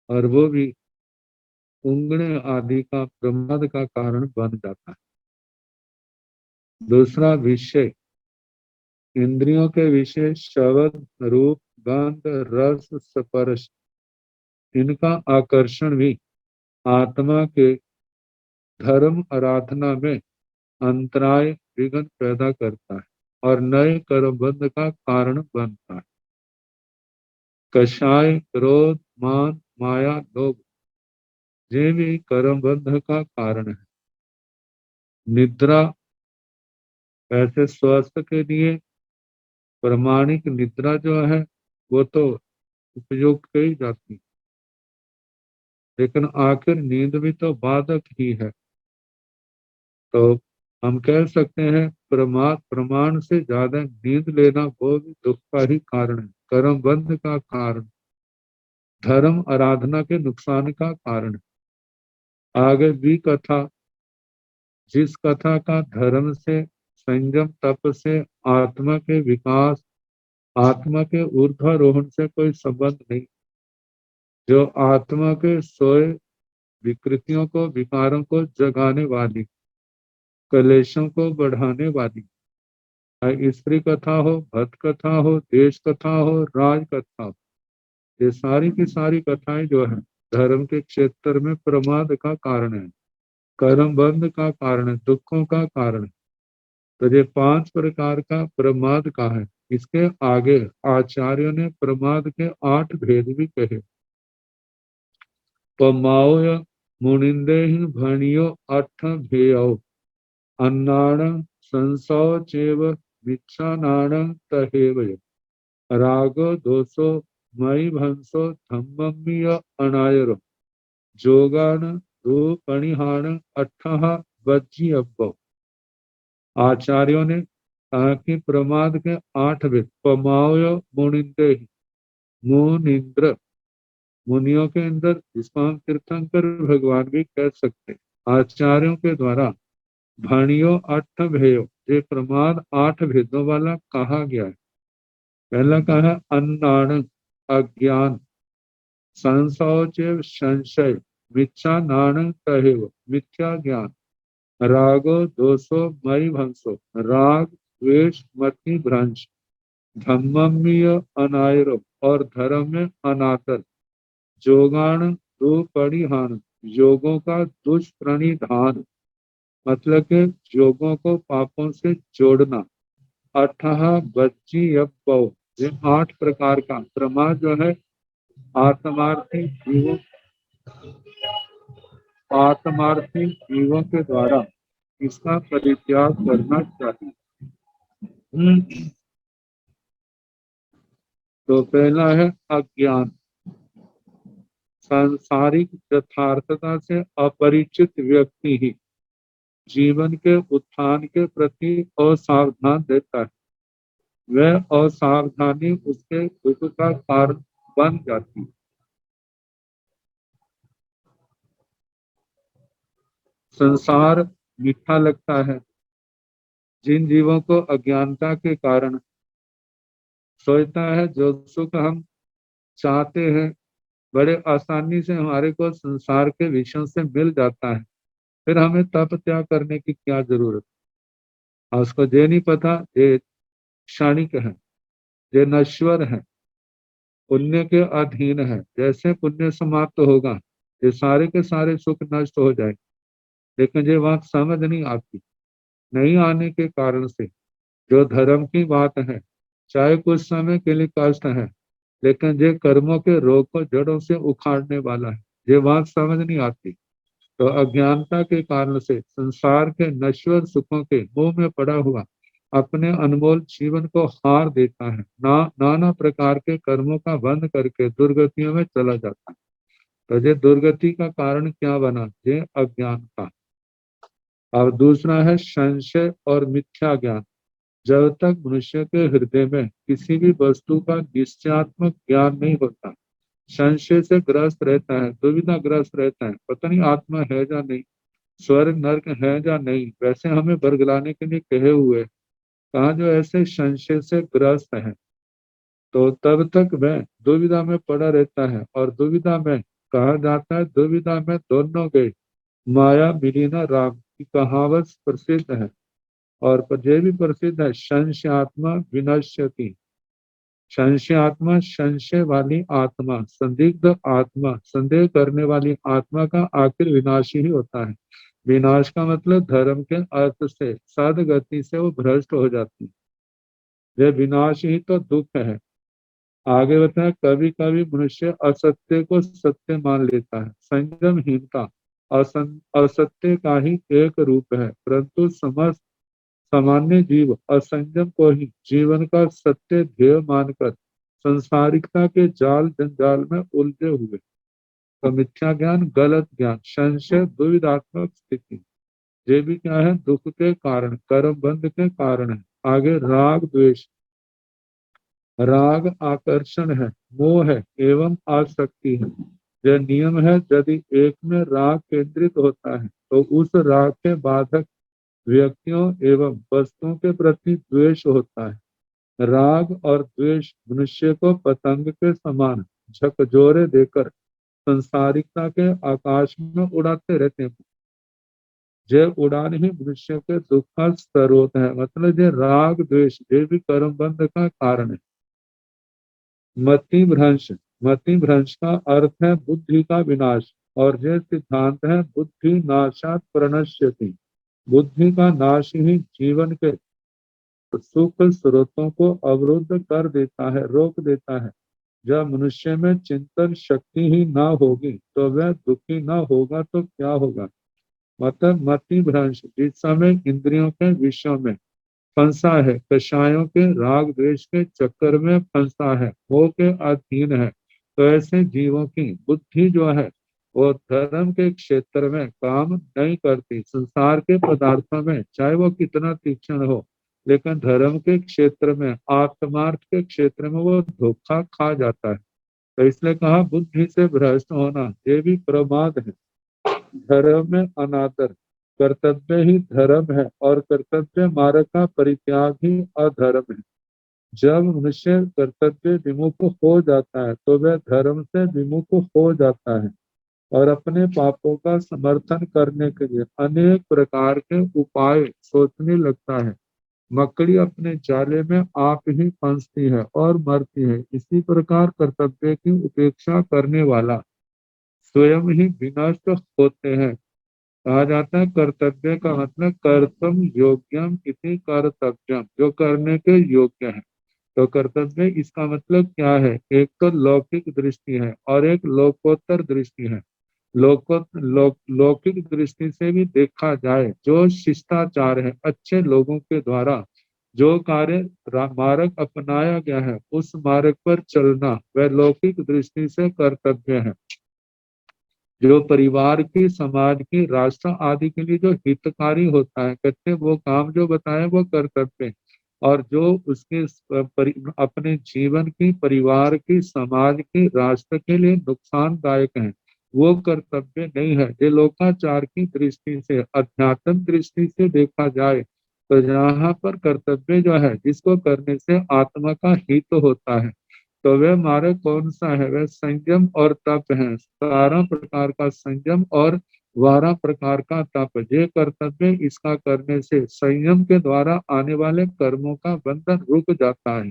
और वो भी उंगने आदि का प्रमाद का कारण बन जाता है। दूसरा विषय, इंद्रियों के विषय शब्द, रूप, गंध, रस, स्पर्श, इनका आकर्षण भी आत्मा के धर्म आराधना में अंतराय विघ्न पैदा करता है और नए कर्मबंध का कारण बनता है। कषाय, क्रोध, मान, माया, लोभ, ये भी कर्मबंध का कारण है। निद्रा, ऐसे स्वास्थ्य के लिए प्रामाणिक निद्रा जो है वो तो उपयोग कही जाती, लेकिन आखिर नींद भी तो बाधक ही है। तो हम कह सकते हैं प्रमाण से ज्यादा नींद लेना वो भी दुख का ही कारण है, कर्म बंध का कारण, धर्म आराधना के नुकसान का कारण। आगे भी कथा, जिस कथा का धर्म से, संयम, तप से, आत्मा के विकास, आत्मा के ऊर्ध्वारोहण से कोई संबंध नहीं, जो आत्मा के सोए विकृतियों को, विकारों को जगाने वाली, कलेशों को बढ़ाने वाली, स्त्री कथा हो, भक्त कथा हो, देश कथा हो, राज कथा हो, ये सारी की सारी कथाएं जो है धर्म के क्षेत्र में प्रमाद का कारण है, कर्म बंध का कारण है, दुखों का कारण है। तो ये 5 प्रकार का प्रमाद का है। इसके आगे आचार्यों ने प्रमाद के 8 भेद भी कहे। पमाओ मुनिंदे भणियो अठ भेयो अन्नाण संसव चेव मिच्छानाण तहेव रागो दोषो मई भंसो धम्ममीय अनायरो जोगान रूपणिहान अठः वज्जी अब्बो। आचार्यों ने कहा कि प्रमाद के 8 भेद। पमाओ मुनिंदे, मुनिंद्र, मुनियों के अंदर, जिसको हम तीर्थंकर भगवान भी कह सकते हैं। आचार्यों के द्वारा भणियो अठ भेयो, ये प्रमाद 8 भेदों वाला कहा गया है। पहला कहा अन्नाण, अज्ञान, संशय, संशय, मिच्छा नाण कहेव, मिथ्या ज्ञान, रागो दोषो मई भंसो, राग, द्वेष, मति, भ्रंश, धम्ममीय अनायरो, और धर्म में अनादर, जोगान दुपरिहान, योगों का दुष्प्रणिधान, मतलब के योगों को पापों से जोड़ना, अठः बच्ची यज्ञ, ये 8 प्रकार का प्रमाद जो है आत्मार्थी जीवों के द्वारा इसका परित्याग करना चाहिए। तो पहला है अज्ञान, सांसारिक यथार्थता से अपरिचित व्यक्ति ही जीवन के उत्थान के प्रति असावधान रहता है। वह असावधानी उसके दुख का कारण बन जाती है। संसार मीठा लगता है जिन जीवों को अज्ञानता के कारण सोचता है जो सुख हम चाहते हैं बड़े आसानी से हमारे को संसार के विषयों से मिल जाता है, फिर हमें तप त्याग करने की क्या जरूरत है। उसको ये नहीं पता ये क्षणिक है, ये नश्वर है, पुण्य के अधीन है। जैसे पुण्य समाप्त होगा ये सारे के सारे सुख नष्ट हो जाए, लेकिन ये बात समझ नहीं आती। नहीं आने के कारण से जो धर्म की बात है, चाहे कुछ समय के लिए कष्ट है, लेकिन ये कर्मों के रोग को जड़ों से उखाड़ने वाला है, ये बात समझ नहीं आती। तो अज्ञानता के कारण से संसार के नश्वर सुखों के मोह में पड़ा हुआ अपने अनमोल जीवन को हार देता है, नाना प्रकार के कर्मों का बंध करके दुर्गतियों में चला जाता है। तो ये दुर्गति का कारण क्या बना? ये अज्ञान का। अब दूसरा है संशय और मिथ्या ज्ञान। जब तक मनुष्य के हृदय में किसी भी वस्तु का निश्चयात्मक ज्ञान नहीं होता, संशय से ग्रस्त रहता है, दुविधा ग्रस्त रहता है, पता नहीं आत्मा है या नहीं, स्वर्ग नर्क है या नहीं, वैसे हमें बरगलाने के लिए कहे हुए। कहा जो ऐसे संशय से ग्रस्त है तो तब तक वह दुविधा में पड़ा रहता है। और दुविधा में कहा जाता है, दुविधा में दोनों गए माया मिली ना राम की कहावत प्रसिद्ध है। और ये भी प्रसिद्ध है, संशयात्मा विनश्यति। संशय आत्मा, संशय वाली आत्मा, संदिग्ध आत्मा, संदेह करने वाली आत्मा का आखिर विनाश ही होता है। विनाश का मतलब धर्म के अर्थ से सदगति से वो भ्रष्ट हो जाती है। यह विनाश ही तो दुख है। आगे बताया, कभी कभी मनुष्य असत्य को सत्य मान लेता है। संयमहीनता असत्य का ही एक रूप है, परंतु समस्त सामान्य जीव असंयम को ही जीवन का सत्य ध्येय मानकर संसारिकता के जाल जंजाल में उलझे हुए। तो मिथ्या ज्ञान, गलत ज्ञान, संशय, दुविधात्मक स्थिति, ये भी क्या है? दुख के कारण, कर्म बंध के कारण है। आगे राग द्वेष। राग आकर्षण है, मोह है एवं आसक्ति है। यह नियम है, यदि एक में राग केंद्रित होता है तो उस राग के बाधक व्यक्तियों एवं वस्तुओं के प्रति द्वेष होता है। राग और द्वेष मनुष्य को पतंग के समान झकझोरे देकर संसारिकता के आकाश में उड़ाते रहते हैं। ये उड़ान ही मनुष्य के दुख का स्रोत है। मतलब ये राग द्वेष ये भी कर्म बंध का कारण है। मति भ्रंश। मति भ्रंश का अर्थ है बुद्धि का विनाश, और यह सिद्धांत है बुद्धि नाशात प्रणश्यति। बुद्धि का नाश ही जीवन के सुख स्रोतों को अवरुद्ध कर देता है, रोक देता है। जब मनुष्य में चिंतन शक्ति ही ना होगी तो वह दुखी ना होगा तो क्या होगा? मतलब मति भ्रंश, जिस समय इंद्रियों के विषयों में फंसा है, कषायों के राग द्वेष के चक्कर में फंसा है, मोह के अधीन है, तो ऐसे जीवों की बुद्धि जो है वो धर्म के क्षेत्र में काम नहीं करती। संसार के पदार्थों में चाहे वो कितना तीक्ष्ण हो, लेकिन धर्म के क्षेत्र में, आत्मार्थ के क्षेत्र में वो धोखा खा जाता है। तो इसलिए कहा बुद्धि से भ्रष्ट होना ये भी प्रमाद है। धर्म में अनादर, कर्तव्य ही धर्म है और कर्तव्य मार्ग का परित्याग ही अधर्म है। जब मनुष्य कर्तव्य विमुख हो जाता है तो वह धर्म से विमुख हो जाता है और अपने पापों का समर्थन करने के लिए अनेक प्रकार के उपाय सोचने लगता है। मकड़ी अपने जाले में आप ही फंसती है और मरती है। इसी प्रकार कर्तव्य की उपेक्षा करने वाला स्वयं ही विनष्ट होते हैं। कहा जाता है कर्तव्य का मतलब कर्तव्य योग्यम इति कर्तव्यम, जो करने के योग्य है। तो कर्तव्य इसका मतलब क्या है? एक तो लौकिक दृष्टि है और एक लोकोत्तर दृष्टि है। लौकिक दृष्टि से भी देखा जाए, जो शिष्टाचार है, अच्छे लोगों के द्वारा जो कार्य मार्ग अपनाया गया है उस मार्ग पर चलना वह लौकिक दृष्टि से कर्तव्य है। जो परिवार की, समाज की, राष्ट्र आदि के लिए जो हितकारी होता है, कहते वो काम जो बताए वो कर्तव्य। और जो उसके अपने जीवन की, परिवार की, समाज की, राष्ट्र के लिए नुकसानदायक है, वो कर्तव्य नहीं है। ये लोकाचार की दृष्टि से, अध्यात्म दृष्टि से देखा जाए तो यहाँ पर कर्तव्य जो है जिसको करने से आत्मा का हित होता है, तो वह मार्ग कौन सा है? वह संयम और तप है। 17 प्रकार का संयम और 12 प्रकार का तप, ये कर्तव्य। इसका करने से संयम के द्वारा आने वाले कर्मों का बंधन रुक जाता है,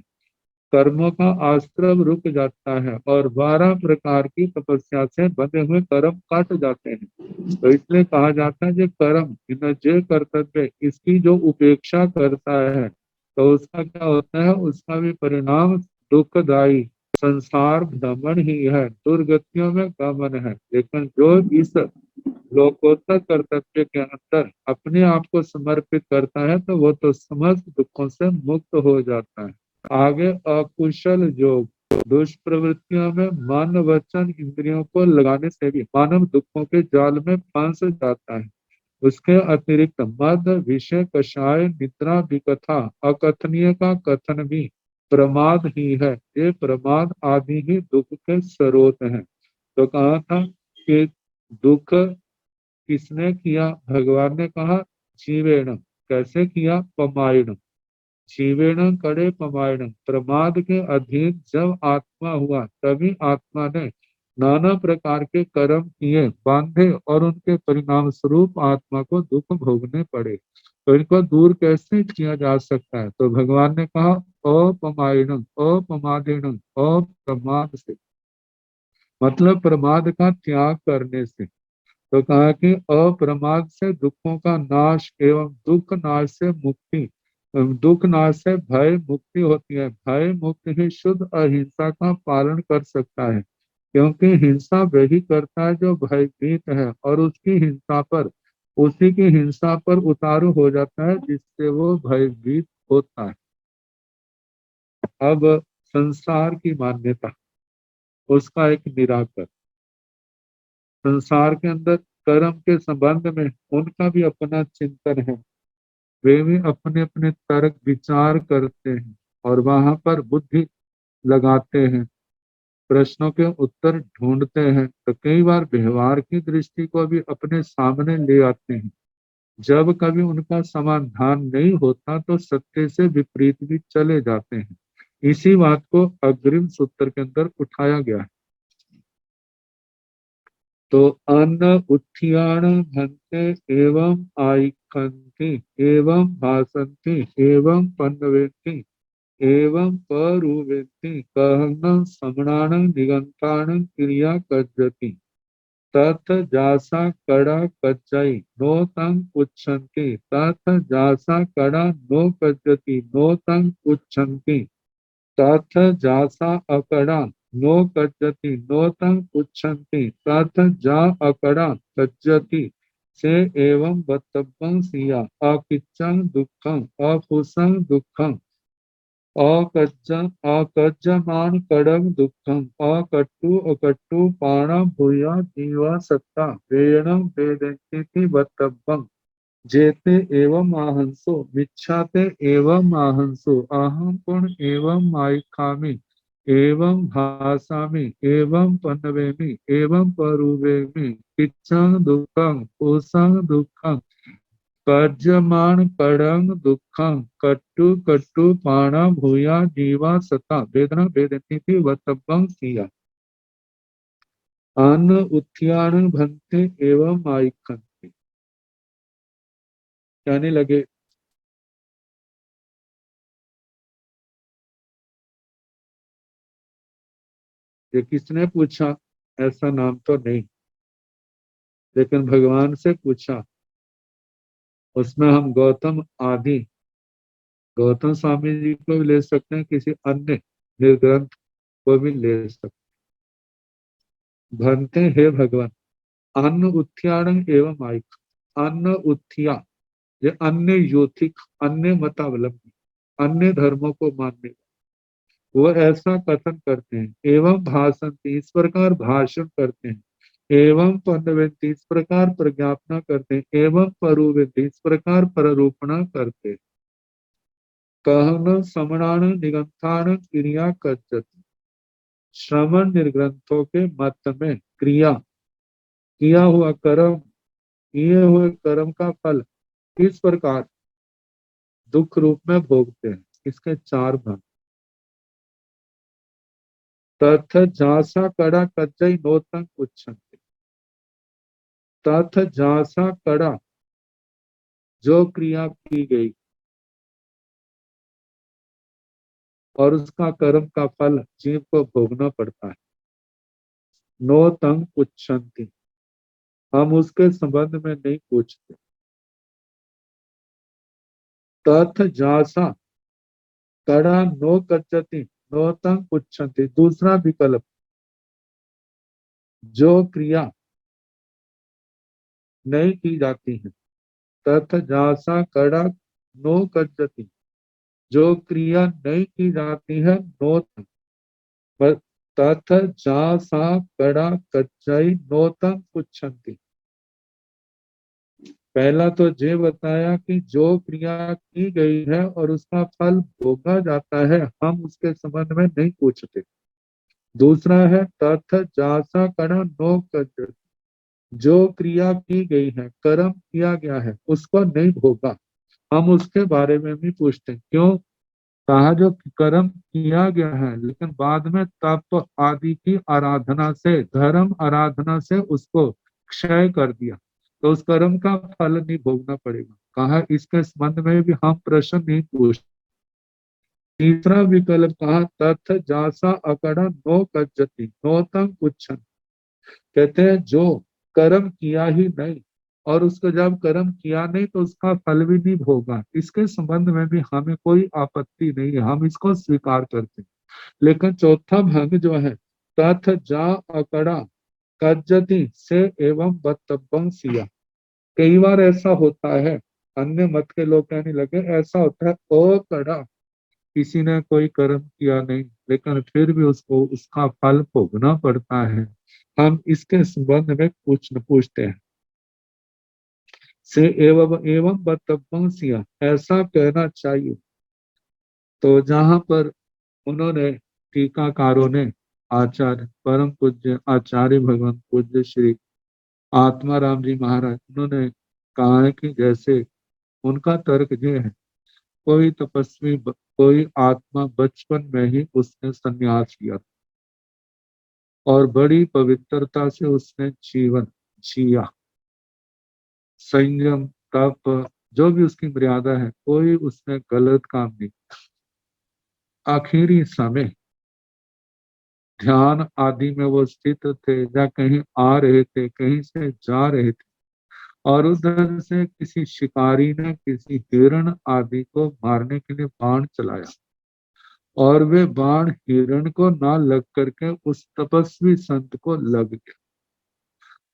कर्मों का आश्रम रुक जाता है, और 12 प्रकार की तपस्या से बंधे हुए कर्म कट जाते हैं। तो इसलिए कहा जाता है, जो कर्म जो कर्तव्य इसकी जो उपेक्षा करता है तो उसका क्या होता है? उसका भी परिणाम दुखदायी संसार भ्रमण ही है, दुर्गतियों में गमन है। लेकिन जो इस लोकोत्तर कर्तव्य के अंदर अपने आप को समर्पित करता है तो वो तो समस्त दुखों से मुक्त हो जाता है। आगे अकुशल योग। दुष्प्रवृत्तियों में मन वचन इंद्रियों को लगाने से भी मानव दुखों के जाल में फंस जाता है। उसके अतिरिक्त मद, विषय, कषाय, निद्रा, विकथा, अकथनीय का कथन भी प्रमाद ही है। ये प्रमाद आदि ही दुख के स्रोत हैं। तो कहा था कि दुख किसने किया? भगवान ने कहा जीवेण। कैसे किया? पमायण। जीवेण करे पमायण। प्रमाद के अधीन जब आत्मा हुआ तभी आत्मा ने नाना प्रकार के कर्म किए, बांधे, और उनके परिणाम स्वरूप आत्मा को दुख भोगने पड़े। तो इनको दूर कैसे किया जा सकता है? तो भगवान ने कहा अपमायण, अपमादेण, अप्रमाद से, मतलब प्रमाद का त्याग करने से। तो कहा कि अप्रमाद से दुखों का नाश एवं दुख नाश से मुक्ति, दुख नाश से भय मुक्ति होती है। भय मुक्त ही शुद्ध अहिंसा का पालन कर सकता है, क्योंकि हिंसा वही करता है जो भयभीत है, और उसकी हिंसा पर, उसी की हिंसा पर उतारू हो जाता है जिससे वो भयभीत होता है। अब संसार की मान्यता, उसका एक निराकरण। संसार के अंदर कर्म के संबंध में उनका भी अपना चिंतन है। वे भी अपने अपने तर्क विचार करते हैं और वहां पर बुद्धि लगाते हैं, प्रश्नों के उत्तर ढूंढते हैं। तो कई बार व्यवहार की दृष्टि को भी अपने सामने ले आते हैं। जब कभी उनका समाधान नहीं होता तो सत्य से विपरीत भी चले जाते हैं। इसी बात को अग्रिम सूत्र के अंदर उठाया गया है। तो अन्न उत्थियान भंते एवं आइखन्ति एवं भासन्ति एवं पन्नवेत्ति एवं परुवेत्ति कहनं समणानं निगंतानं क्रिया कज्जति तथ जासा कड़ा कच्चाई नो तंग उच्छन्ति तथ जासा कड़ा नो कज्जति नो तंग उच्छन्ति तथ जासा अकड़ा नो कज्जति नो तंग उच्छन्ति तथ जा अकड़ा कज्जति से एवं बतब्बं सिया अकिच्चं दुःखं अपुसं दुःखं अकज्जमान कडग दुःखं अकट्टु अकट्टु पाण भूया जीवा सत्ता वेणं वेदन्ति बतब्बं जेते एवं आहंसो मिच्छाते एवं आहंसो अहम पुण्य एवं माइखामी एवं भासामि एवं पन्नवेमि एवं परुवेमि इच्छं दुःखं कोसं दुःखं कर्जमान करंग दुःखं कट्टु कट्टु पाणा भूया जीवा सता वेदना वेदनी थी वतब्बं सिया अन्न उत्थियान भंते एवं आइखन्ति। कहने लगे ये किसने पूछा? ऐसा नाम तो नहीं, लेकिन भगवान से पूछा। उसमें हम गौतम आदि, गौतम स्वामी जी को भी ले सकते हैं, किसी अन्य निर्ग्रंथ को भी ले सकते। भंते हे भगवान, अन्न उत्थियान एवं आइख। अन्न उत्थिया, ये अन्य योथिक, अन्य मतावलंबी, अन्य धर्मों को मानने, वो ऐसा कथन करते हैं। एवं भाषण, इस प्रकार भाषण करते हैं। एवं पन्नवेंति, इस प्रकार प्रज्ञापना करते हैं। एवं परुवेंति, इस प्रकार प्ररूपणा करते हैं। कहन समणान निगंथान क्रिया कज्जति। श्रवण निर्ग्रंथों के मत में क्रिया, किया हुआ कर्म, किए हुए कर्म का फल किस प्रकार दुख रूप में भोगते हैं। इसके चार भाग। तथ झांसा कड़ा कच्चई नोतंग उच्छन्ति। तथ झांसा कड़ा, जो क्रिया की गई और उसका कर्म का फल जीव को भोगना पड़ता है। नो तंग उच्छन्ति, हम उसके संबंध में नहीं पूछते। तथ झांसा कड़ा नो कच्चति नो तंग उच्छन्ति, दूसरा विकल्प, जो क्रिया नहीं की जाती है। तथ झांसा कड़ा नो कच्चति, जो क्रिया नहीं की जाती है। नो तथ जा सा कड़ा कच्चाई नोतम पुच्छन्ति। पहला तो ये बताया कि जो क्रिया की गई है और उसका फल भोगा जाता है, हम उसके संबंध में नहीं पूछते। दूसरा है तथ जासा करण नो कर, जो क्रिया की गई है, कर्म किया गया है, उसको नहीं भोगा, हम उसके बारे में भी पूछते हैं। क्यों? कहा जो कर्म किया गया है लेकिन बाद में तप आदि की आराधना से, धर्म आराधना से उसको क्षय कर दिया, तो उस कर्म का फल नहीं भोगना पड़ेगा। कहा इसके संबंध में भी हम प्रश्न नहीं पूछते। तीसरा विकल्प कहा तथ जासा अकड़ा नो कज्जति नोतम पुच्छन, कहते हैं जो कर्म किया ही नहीं और उसको जब कर्म किया नहीं तो उसका फल भी नहीं भोगा, इसके संबंध में भी हमें कोई आपत्ति नहीं है, हम इसको स्वीकार करते हैं। लेकिन चौथा भंग जो है तथ जा अकड़ा कज्जति से एवं बतब्बं सिया, कई बार ऐसा होता है, अन्य मत के लोग कहने लगे ऐसा होता है अकड़ा, किसी ने कोई कर्म किया नहीं लेकिन फिर भी उसको उसका फल भोगना पड़ता है, हम इसके संबंध में पूछते हैं। से एवं एवं बतब्बं सिया, ऐसा कहना चाहिए। तो जहां पर उन्होंने टीकाकारों ने आचार्य परम पूज्य आचार्य भगवान पूज्य श्री आत्माराम जी महाराज, उन्होंने कहा है कि जैसे उनका तर्क ये है, कोई तपस्वी कोई आत्मा बचपन में ही उसने संन्यास लिया और बड़ी पवित्रता से उसने जीवन जिया, संयम तप जो भी उसकी मर्यादा है, कोई उसने गलत काम नहीं। आखिरी समय ध्यान आदि में वो स्थित थे या कहीं आ रहे थे, कहीं से जा रहे थे और उधर से किसी शिकारी ने किसी हिरण आदि को मारने के लिए बाण चलाया और वे बाण हिरण को ना लग करके उस तपस्वी संत को लग गया।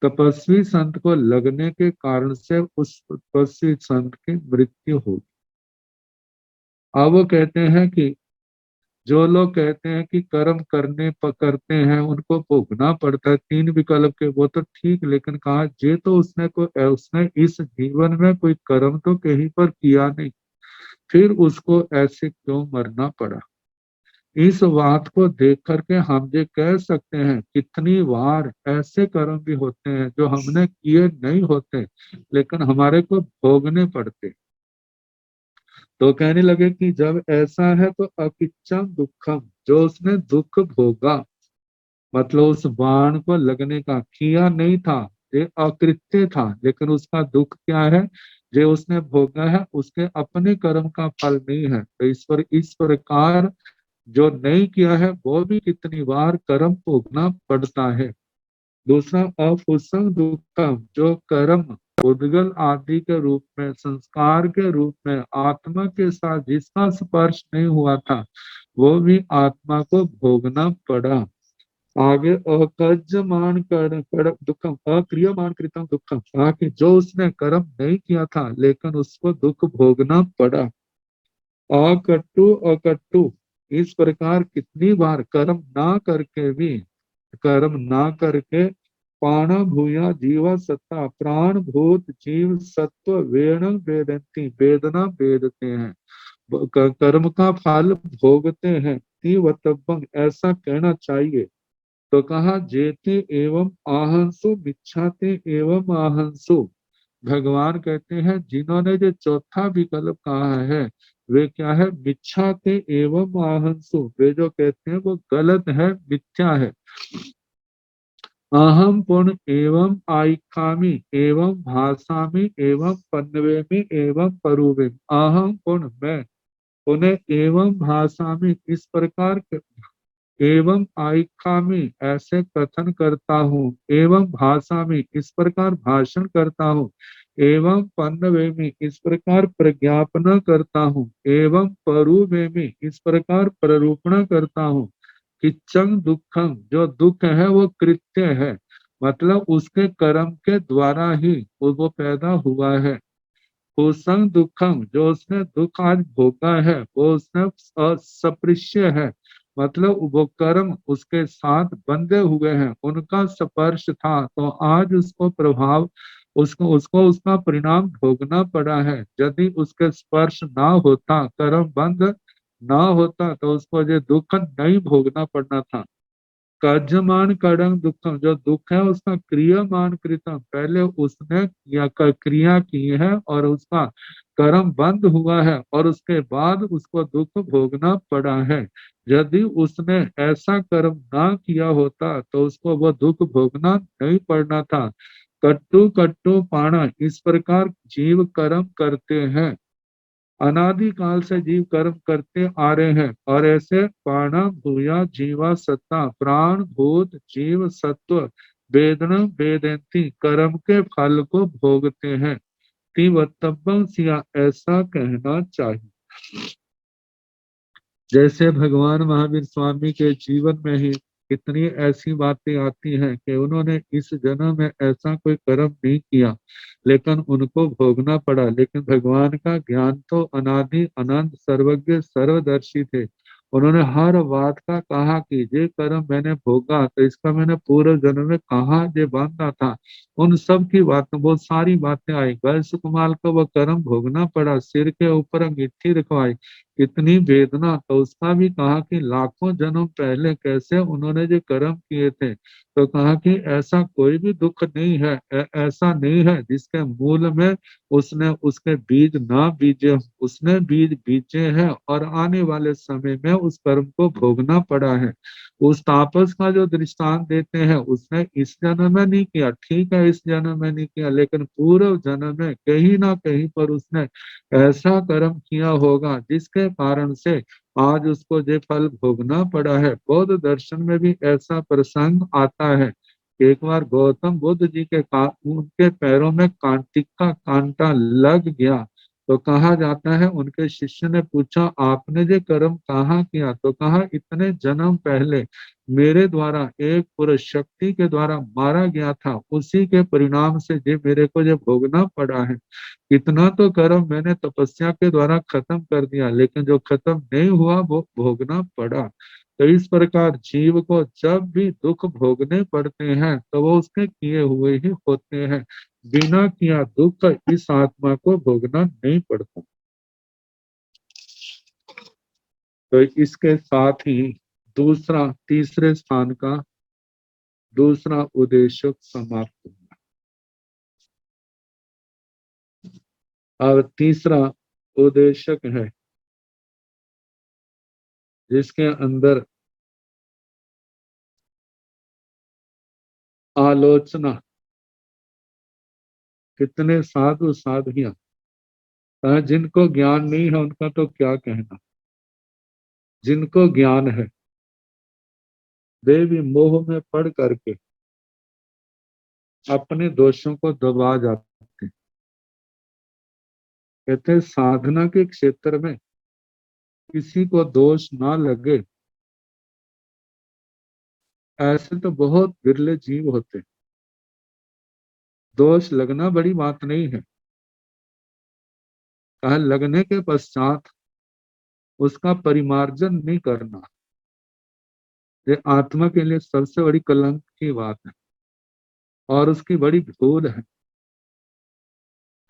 तपस्वी संत को लगने के कारण से उस तपस्वी संत की मृत्यु हो गई। अब वो कहते हैं कि जो लोग कहते हैं कि कर्म करते हैं उनको भोगना पड़ता है, तीन विकल्प के, वो तो ठीक, लेकिन कहा जे तो उसने इस जीवन में कोई कर्म तो कहीं पर किया नहीं, फिर उसको ऐसे क्यों मरना पड़ा। इस बात को देख करके हम ये कह सकते हैं कितनी बार ऐसे कर्म भी होते हैं जो हमने किए नहीं होते लेकिन हमारे को भोगने पड़ते। तो कहने लगे कि जब ऐसा है तो अकिच्चम दुखम, जो उसने दुख भोगा, मतलब उस बाण को लगने का किया नहीं था, ये अकृत्य था, लेकिन उसका दुख क्या है, जो उसने भोगा है उसके अपने कर्म का फल नहीं है। तो इस प्रकार जो नहीं किया है वो भी कितनी बार कर्म भोगना पड़ता है। दूसरा अफुसंग दुखम, जो कर्म उद्गल आदि के रूप में, संस्कार के रूप में आत्मा के साथ जिसका स्पर्श नहीं हुआ था, वो भी आत्मा को भोगना पड़ा। आगे अकज्यमान कर दुखम अक्रियमान कृतम दुखम, कहा कि जो उसने कर्म नहीं किया था लेकिन उसको दुख भोगना पड़ा। अकट्टु अकट्टु, इस प्रकार कितनी बार कर्म ना करके पाण भूया जीवा सत्ता, प्राण भूत जीव सत्व वेण वेदंती, वेदना वेदते हैं, कर्म का फल भोगते हैं। तीवतब्बं, ऐसा कहना चाहिए। तो कहा जेते एवं आहंसु मिच्छाते एवं आहंसु, भगवान कहते हैं जिन्होंने जो चौथा विकल्प कहा है वे क्या है, मिच्छाते एवं आहंसु, वे जो कहते हैं वो गलत है, मिथ्या है। अहम पुण्य एवं आइखामी एवं भाषामी एवं पन्नवेमी एवं परूवेमी, अहम पुण्य मैं पुण्य एवं भाषामी इस प्रकार एवं आइखामी ऐसे कथन करता हूँ, एवं भाषा में इस प्रकार भाषण करता हूँ, एवं पन्नवेमी इस प्रकार प्रज्ञापना करता हूँ, एवं परुवेमी इस प्रकार प्ररूपणा करता हूँ। किच्चंग दुखम, जो दुख है वो कृत्य है, मतलब उसके कर्म के द्वारा ही वो पैदा हुआ है। कुसंग दुखम, जो उसने दुख आज भोगा है वो उसने असपृश्य है, मतलब वो कर्म उसके साथ बंधे हुए हैं, उनका स्पर्श था तो आज उसको प्रभाव उसको उसको उसका परिणाम भोगना पड़ा है। यदि उसके स्पर्श ना होता, कर्म बंद ना होता, तो उसको ये दुख नहीं भोगना पड़ना था। कर्जमान कर्म दुखम, जो दुख है उसका क्रियमान कृतम, पहले उसने क्रिया की है और उसका कर्म बंद हुआ है और उसके बाद उसको दुख भोगना पड़ा है। यदि उसने ऐसा कर्म ना किया होता तो उसको वो दुख भोगना नहीं पड़ना था। कट्टु कट्टु पाणा, इस प्रकार जीव कर्म करते हैं। अनादि काल से जीव कर्म करते आ रहे हैं और ऐसे प्राण भूया जीवा सत्ता, प्राण भूत जीव सत्व वेदना वेदंती कर्म के फल को भोगते हैं। तिवत्तब्बं सिया, ऐसा कहना चाहिए। जैसे भगवान महावीर स्वामी के जीवन में ही कितनी ऐसी बातें आती हैं कि उन्होंने इस जन्म में ऐसा कोई कर्म नहीं किया लेकिन उनको भोगना पड़ा, लेकिन भगवान का ज्ञान तो अनादि अनंत सर्वज्ञ सर्वदर्शी थे। उन्होंने हर बात का कहा कि ये कर्म मैंने भोगा तो इसका मैंने पूर्व जन्म में कहा ये बांधा था। उन सब की बात, बहुत सारी बातें आई। गल सुकुमार को वो कर्म भोगना पड़ा, सिर के ऊपर अंगीठी रखवाई, कितनी वेदना, तो उसका भी कहा कि लाखों जन्म पहले कैसे उन्होंने जो कर्म किए थे। तो कहा कि ऐसा कोई भी दुख नहीं है, ऐसा नहीं है जिसके मूल में उसने उसके बीज ना बीजे, उसने बीज बीजे हैं और आने वाले समय में उस कर्म को भोगना पड़ा है। उस तापस का जो दृष्टांत देते हैं उसने इस जन्म में नहीं किया, ठीक है इस जन्म में नहीं किया, लेकिन पूर्व जन्म में कहीं ना कहीं पर उसने ऐसा कर्म किया होगा जिसके कारण से आज उसको ये फल भोगना पड़ा है। बौद्ध दर्शन में भी ऐसा प्रसंग आता है कि एक बार गौतम बुद्ध जी के उनके पैरों में कांटिक का कांटा लग गया। तो कहा जाता है उनके शिष्य ने पूछा आपने ये कर्म कहाँ किया, तो कहा इतने जन्म पहले मेरे द्वारा एक पुरुष शक्ति के द्वारा मारा गया था, उसी के परिणाम से ये मेरे को ये भोगना पड़ा है। इतना तो कर्म मैंने तपस्या के द्वारा खत्म कर दिया, लेकिन जो खत्म नहीं हुआ वो भोगना पड़ा। तो इस प्रकार जीव को जब भी दुख भोगने पड़ते हैं तो वो उसके किए हुए ही होते हैं। बिना किया दुख इस आत्मा को भोगना नहीं पड़ता। तो इसके साथ ही दूसरा तीसरे स्थान का दूसरा उद्देश्य समाप्त हुआ। और तीसरा उद्देश्य है जिसके अंदर आलोचना, कितने साधु साधियां, जिनको ज्ञान नहीं है उनका तो क्या कहना, जिनको ज्ञान है वे भी मोह में पड़ करके अपने दोषों को दबा जाते हैं। कहते हैं साधना के क्षेत्र में किसी को दोष ना लगे, ऐसे तो बहुत विरले जीव होते हैं। दोष लगना बड़ी बात नहीं है, कहा लगने के पश्चात उसका परिमार्जन नहीं करना, ये आत्मा के लिए सबसे बड़ी कलंक की बात है और उसकी बड़ी भूल है।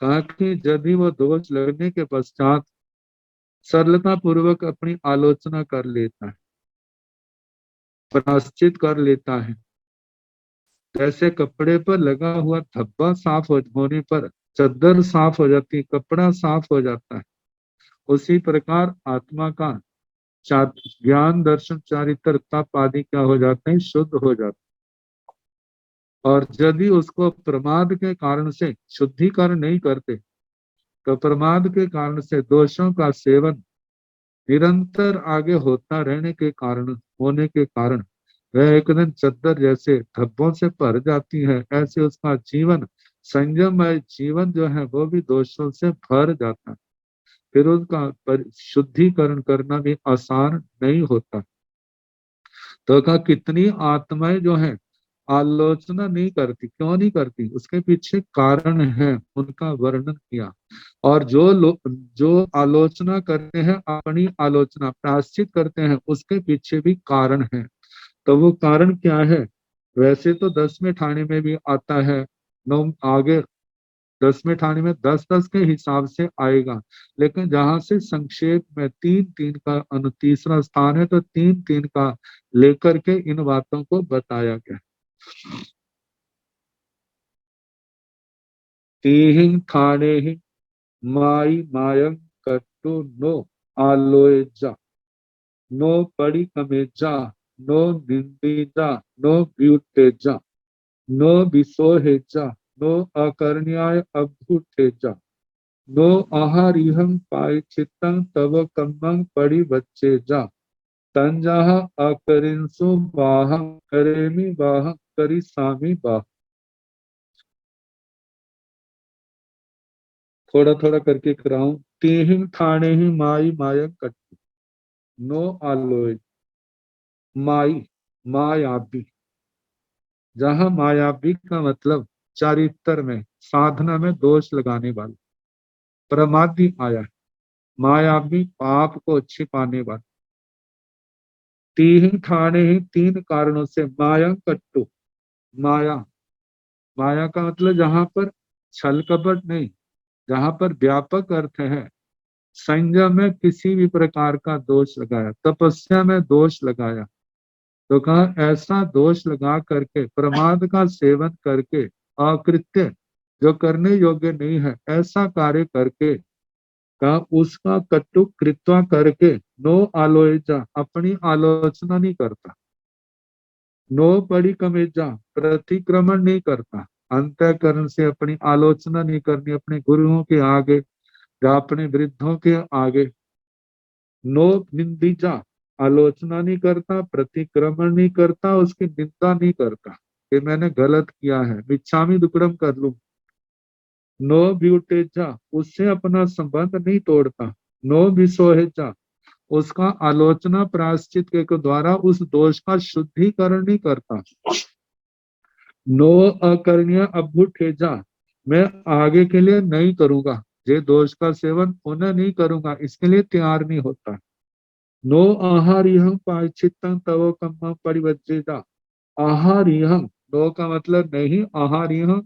कहा कि यदि वो दोष लगने के पश्चात सरलता पूर्वक अपनी आलोचना कर लेता है, प्रायश्चित कर लेता है, जैसे कपड़े पर लगा हुआ धब्बा साफ होने पर चद्दर साफ हो जाती, कपड़ा साफ हो जाता है, उसी प्रकार आत्मा का ज्ञान दर्शन चारित्र तप आदि क्या हो जाते हैं, शुद्ध हो जाते हैं। और यदि उसको प्रमाद के कारण से शुद्धिकरण नहीं करते तो प्रमाद के कारण से दोषों का सेवन निरंतर आगे होता रहने के कारण वह एक दिन चद्दर जैसे धब्बों से भर जाती है, ऐसे उसका जीवन संयममय जीवन जो है वो भी दोषों से भर जाता है। फिर उसका शुद्धिकरण करना भी आसान नहीं होता। तो कहा कितनी आत्माएं जो है आलोचना नहीं करती, क्यों नहीं करती, उसके पीछे कारण है, उनका वर्णन किया। और जो आलोचना करते हैं, अपनी आलोचना प्रायश्चित करते हैं, उसके पीछे भी कारण है। तो वो कारण क्या है, वैसे तो 10वें ठाणे में भी आता है, नौ आगे 10वें ठाणी में 10-10 के हिसाब से आएगा, लेकिन जहां से संक्षेप में 3-3 का तीसरा स्थान है तो 3-3 का लेकर के इन बातों को बताया गया। तीहिं ठाणे ही माई मायं कट्टु नो आलोयजा नो पड़ी कमेजा नो निंदीजा नो व्युतेजा नो विसोहेजा नो अकर्ण्याय अभ्युतेजा नो आहारिहं पाय चित्तं तव कम्मं पड़ी बच्चेजा तंजाह अकरिंसु बाह करेमी बाह करी सामी बाह। थोड़ा थोड़ा करके कराऊं। तीहिं ठाणे ही माई मायं कट्टु नो आलोय माई मायावी। जहां मायावी का मतलब चारित्र में साधना में दोष लगाने वाला, प्रमादी आया है। मायावी पाप को छिपाने वाला। तीन ठाणे ही 3 कारणों से माया कट्टु। माया, माया का मतलब जहां पर छल कपट नहीं, जहां पर व्यापक अर्थ है। संयम में किसी भी प्रकार का दोष लगाया, तपस्या में दोष लगाया, तो कहा ऐसा दोष लगा करके, प्रमाद का सेवन करके, अकृत्य जो करने योग्य नहीं है ऐसा कार्य करके, कहा उसका कटु कृत्वा करके, नो आलोचा अपनी आलोचना नहीं करता, नो पड़ी कमेजा प्रतिक्रमण नहीं करता, अंतःकरण से अपनी आलोचना नहीं करनी अपने गुरुओं के आगे या अपने वृद्धों के आगे। नो निंदीजा आलोचना नहीं करता, प्रतिक्रमण नहीं करता, उसकी निंदा नहीं करता कि मैंने गलत किया है, मिच्छामी दुक्कड़म कर लूं। नो ब्यूटेजा उससे अपना संबंध नहीं तोड़ता। नो विसोहेजा उसका आलोचना प्रायश्चित के द्वारा उस दोष का शुद्धिकरण नहीं करता। नो अकर्ण्य अभ्युठेजा मैं आगे के लिए नहीं करूंगा, ये दोष का सेवन पुनः नहीं करूंगा, इसके लिए तैयार नहीं होता। नो आहारिहं पायचित्तं तव कम्म परिवज्जेता। आहारिहं नो का मतलब नहीं, आहारिहं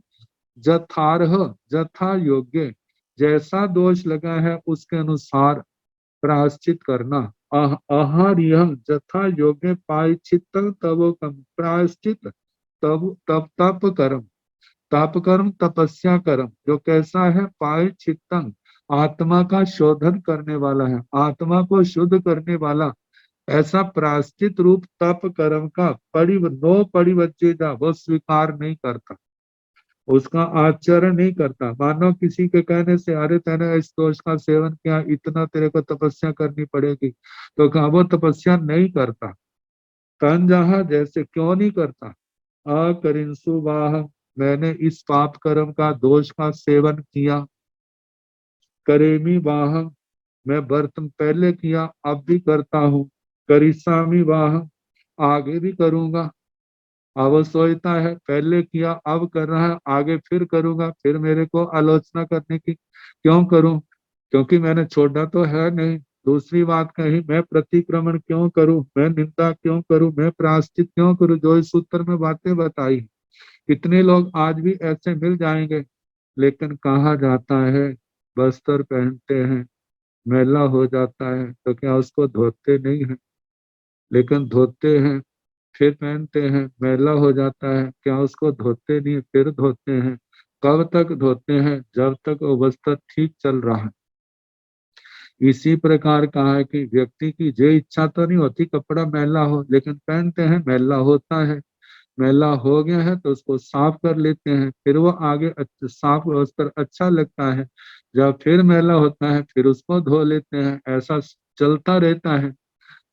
जथारह जथा योग्य, जैसा दोष लगा है उसके अनुसार प्रायश्चित करना। आहारिहं जथा योग्य पायचित्तं तव कम प्रायश्चित तब तप तप कर्म, तप कर्म तपस्या कर्म जो कैसा है, पाय चित्तंग आत्मा का शोधन करने वाला है, आत्मा को शुद्ध करने वाला, ऐसा प्रायश्चित रूप तप कर्म का नो परिवज्जेदा वो स्वीकार नहीं करता, उसका आचरण नहीं करता। मानो किसी के कहने से अरे तेने इस दोष का सेवन किया, इतना तेरे को तपस्या करनी पड़ेगी, तो कहा वो तपस्या नहीं करता। तन जहा जैसे क्यों नहीं करता, अकरिंसु वाह मैंने इस पाप कर्म का दोष का सेवन किया, करेमी वाह मैं बर्तन पहले किया अब भी करता हूँ, करिसामी वाह आगे भी करूंगा। अवश्यता है पहले किया अब कर रहा है आगे फिर करूंगा, फिर मेरे को आलोचना करने की क्यों करूं, क्योंकि मैंने छोड़ा तो है नहीं। दूसरी बात कही मैं प्रतिक्रमण क्यों करूं, मैं निंदा क्यों करूं, मैं प्रायश्चित क्यों करूं, जो इस सूत्र में बातें बताई। कितने लोग आज भी ऐसे मिल जाएंगे, लेकिन कहा जाता है बस्तर पहनते हैं मैला हो जाता है तो क्या उसको धोते नहीं है, लेकिन धोते हैं फिर पहनते हैं मैला हो जाता है, क्या उसको धोते नहीं फिर धोते हैं। कब तक धोते हैं, जब तक वो वस्त्र ठीक चल रहा है। इसी प्रकार कहा है कि व्यक्ति की ये इच्छा तो नहीं होती कपड़ा मैला हो, लेकिन पहनते हैं मैला होता है, मैला हो गया है तो उसको साफ कर लेते हैं, फिर वो आगे साफ वस्त्र अच्छा लगता है, जब फिर मैला होता है फिर उसको धो लेते हैं, ऐसा चलता रहता है।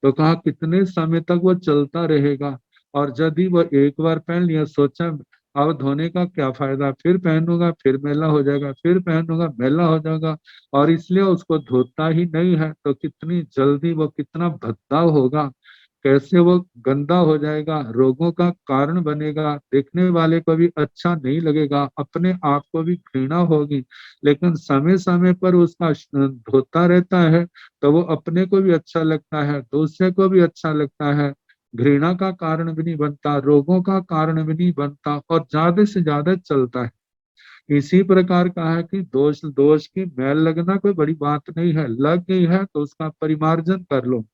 तो कहा कितने समय तक वो चलता रहेगा, और यदि वो एक बार पहन लिया सोचा अब धोने का क्या फायदा, फिर पहनूंगा फिर मैला हो जाएगा, फिर पहनूंगा मैला हो जाएगा, और इसलिए उसको धोता ही नहीं है, तो कितनी जल्दी वो कितना भद्दा होगा, कैसे वो गंदा हो जाएगा, रोगों का कारण बनेगा, देखने वाले को भी अच्छा नहीं लगेगा, अपने आप को भी घृणा होगी। लेकिन समय समय पर उसका धोता रहता है तो वो अपने को भी अच्छा लगता है, दूसरे को भी अच्छा लगता है, घृणा का कारण भी नहीं बनता, रोगों का कारण भी नहीं बनता, और ज्यादा से ज्यादा चलता है। इसी प्रकार कहा है कि दोष दोष की मैल लगना कोई बड़ी बात नहीं है, लग गई है तो उसका परिमार्जन कर लो,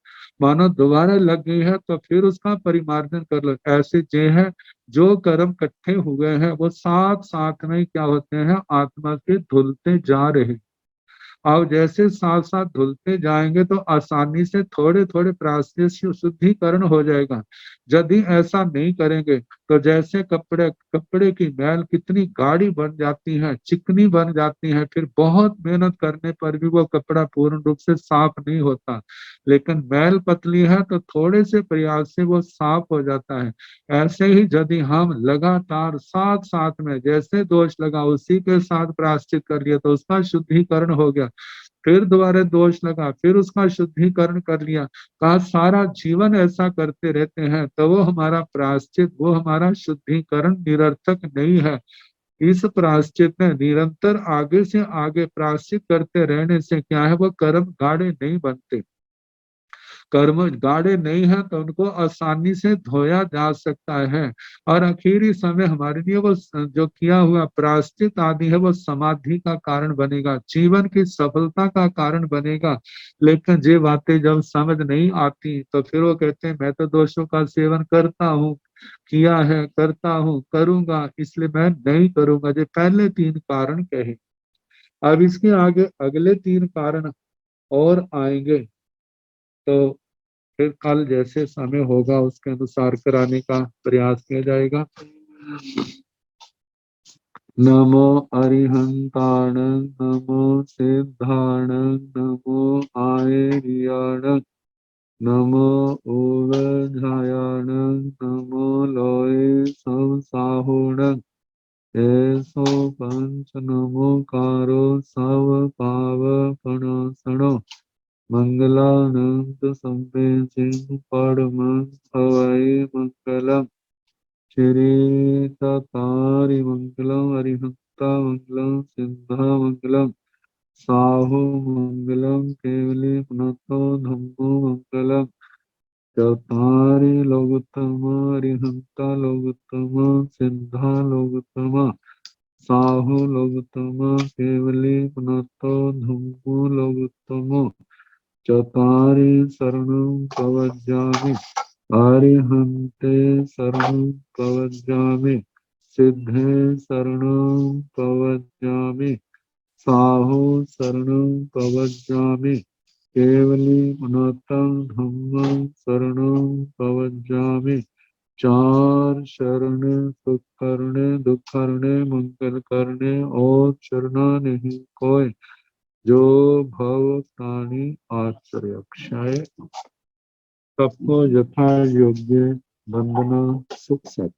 मानो दोबारा लग गई है तो फिर उसका परिमार्जन कर लो। ऐसे जे है जो कर्म इकट्ठे हुए हैं वो साथ साथ में क्या होते हैं, आत्मा के धुलते जा रहे। अब जैसे साथ साथ धुलते जाएंगे तो आसानी से थोड़े थोड़े प्रायश्चित से शुद्धिकरण हो जाएगा। यदि ऐसा नहीं करेंगे तो जैसे कपड़े कपड़े की मैल कितनी गाढ़ी बन जाती है, चिकनी बन जाती है, फिर बहुत मेहनत करने पर भी वो कपड़ा पूर्ण रूप से साफ नहीं होता। लेकिन मैल पतली है तो थोड़े से प्रयास से वो साफ हो जाता है। ऐसे ही यदि हम लगातार साथ साथ में जैसे दोष लगा उसी के साथ प्रायश्चित कर लिया तो उसका शुद्धिकरण हो गया। फिर दोबारा दोष लगा फिर उसका शुद्धिकरण कर लिया। कहा सारा जीवन ऐसा करते रहते हैं तो वो हमारा प्रायश्चित, वो हमारा शुद्धिकरण निरर्थक नहीं है। इस प्रायश्चित में निरंतर आगे से आगे प्रायश्चित करते रहने से क्या है, वो कर्म गाढ़े नहीं बनते। कर्म गाढ़े नहीं है तो उनको आसानी से धोया जा सकता है। और आखिरी समय हमारे लिए वो जो किया हुआ प्रायश्चित आदि है वो समाधि का कारण बनेगा, जीवन की सफलता का कारण बनेगा। लेकिन ये बातें जब समझ नहीं आती तो फिर वो कहते हैं मैं तो दोषों का सेवन करता हूँ, किया है, करता हूँ, करूंगा, इसलिए मैं नहीं करूंगा। ये पहले तीन कारण कहे। अब इसके आगे अगले तीन कारण और आएंगे तो फिर कल जैसे समय होगा उसके अनुसार कराने का प्रयास किया जाएगा। नमो अरिहंताण, नमो सिद्धाण, नमो आयर्याण, नमो ओवझायाण, नमो लोय संसाहुण, ऐसो पंच नमोकारो सव पावपणासनो, मंगलानंद संवेदिन परम हवै मंगलम। श्री ततारि मंगलम, अरिहंता मंगलम, सिद्धा मंगलम, साहु मंगलम, केवली पुनतो धम्मो मंगलम। चतारि लोकोत्तम, अरिहंता लोकोत्तम, सिद्धा लोकोत्तम, साहु लोकोत्तम, केवली पुनतो धम्मो लोकोत्तम। चतारि शरणं प्रवज्जामि, अरिहन्ते शरणं प्रवज्जामि, सिद्धे शरणं प्रवज्जामि, साहो शरणं प्रवज्जामि, केवली पुनतं धम्मं शरणं प्रवज्जामि। चार शरण सुख करने, दुख करने, मंगल करने और शरणा नहीं कोय, जो भव प्राणी आश्रय क्षय। सबको यथा योग्य वंदना, सुख सत।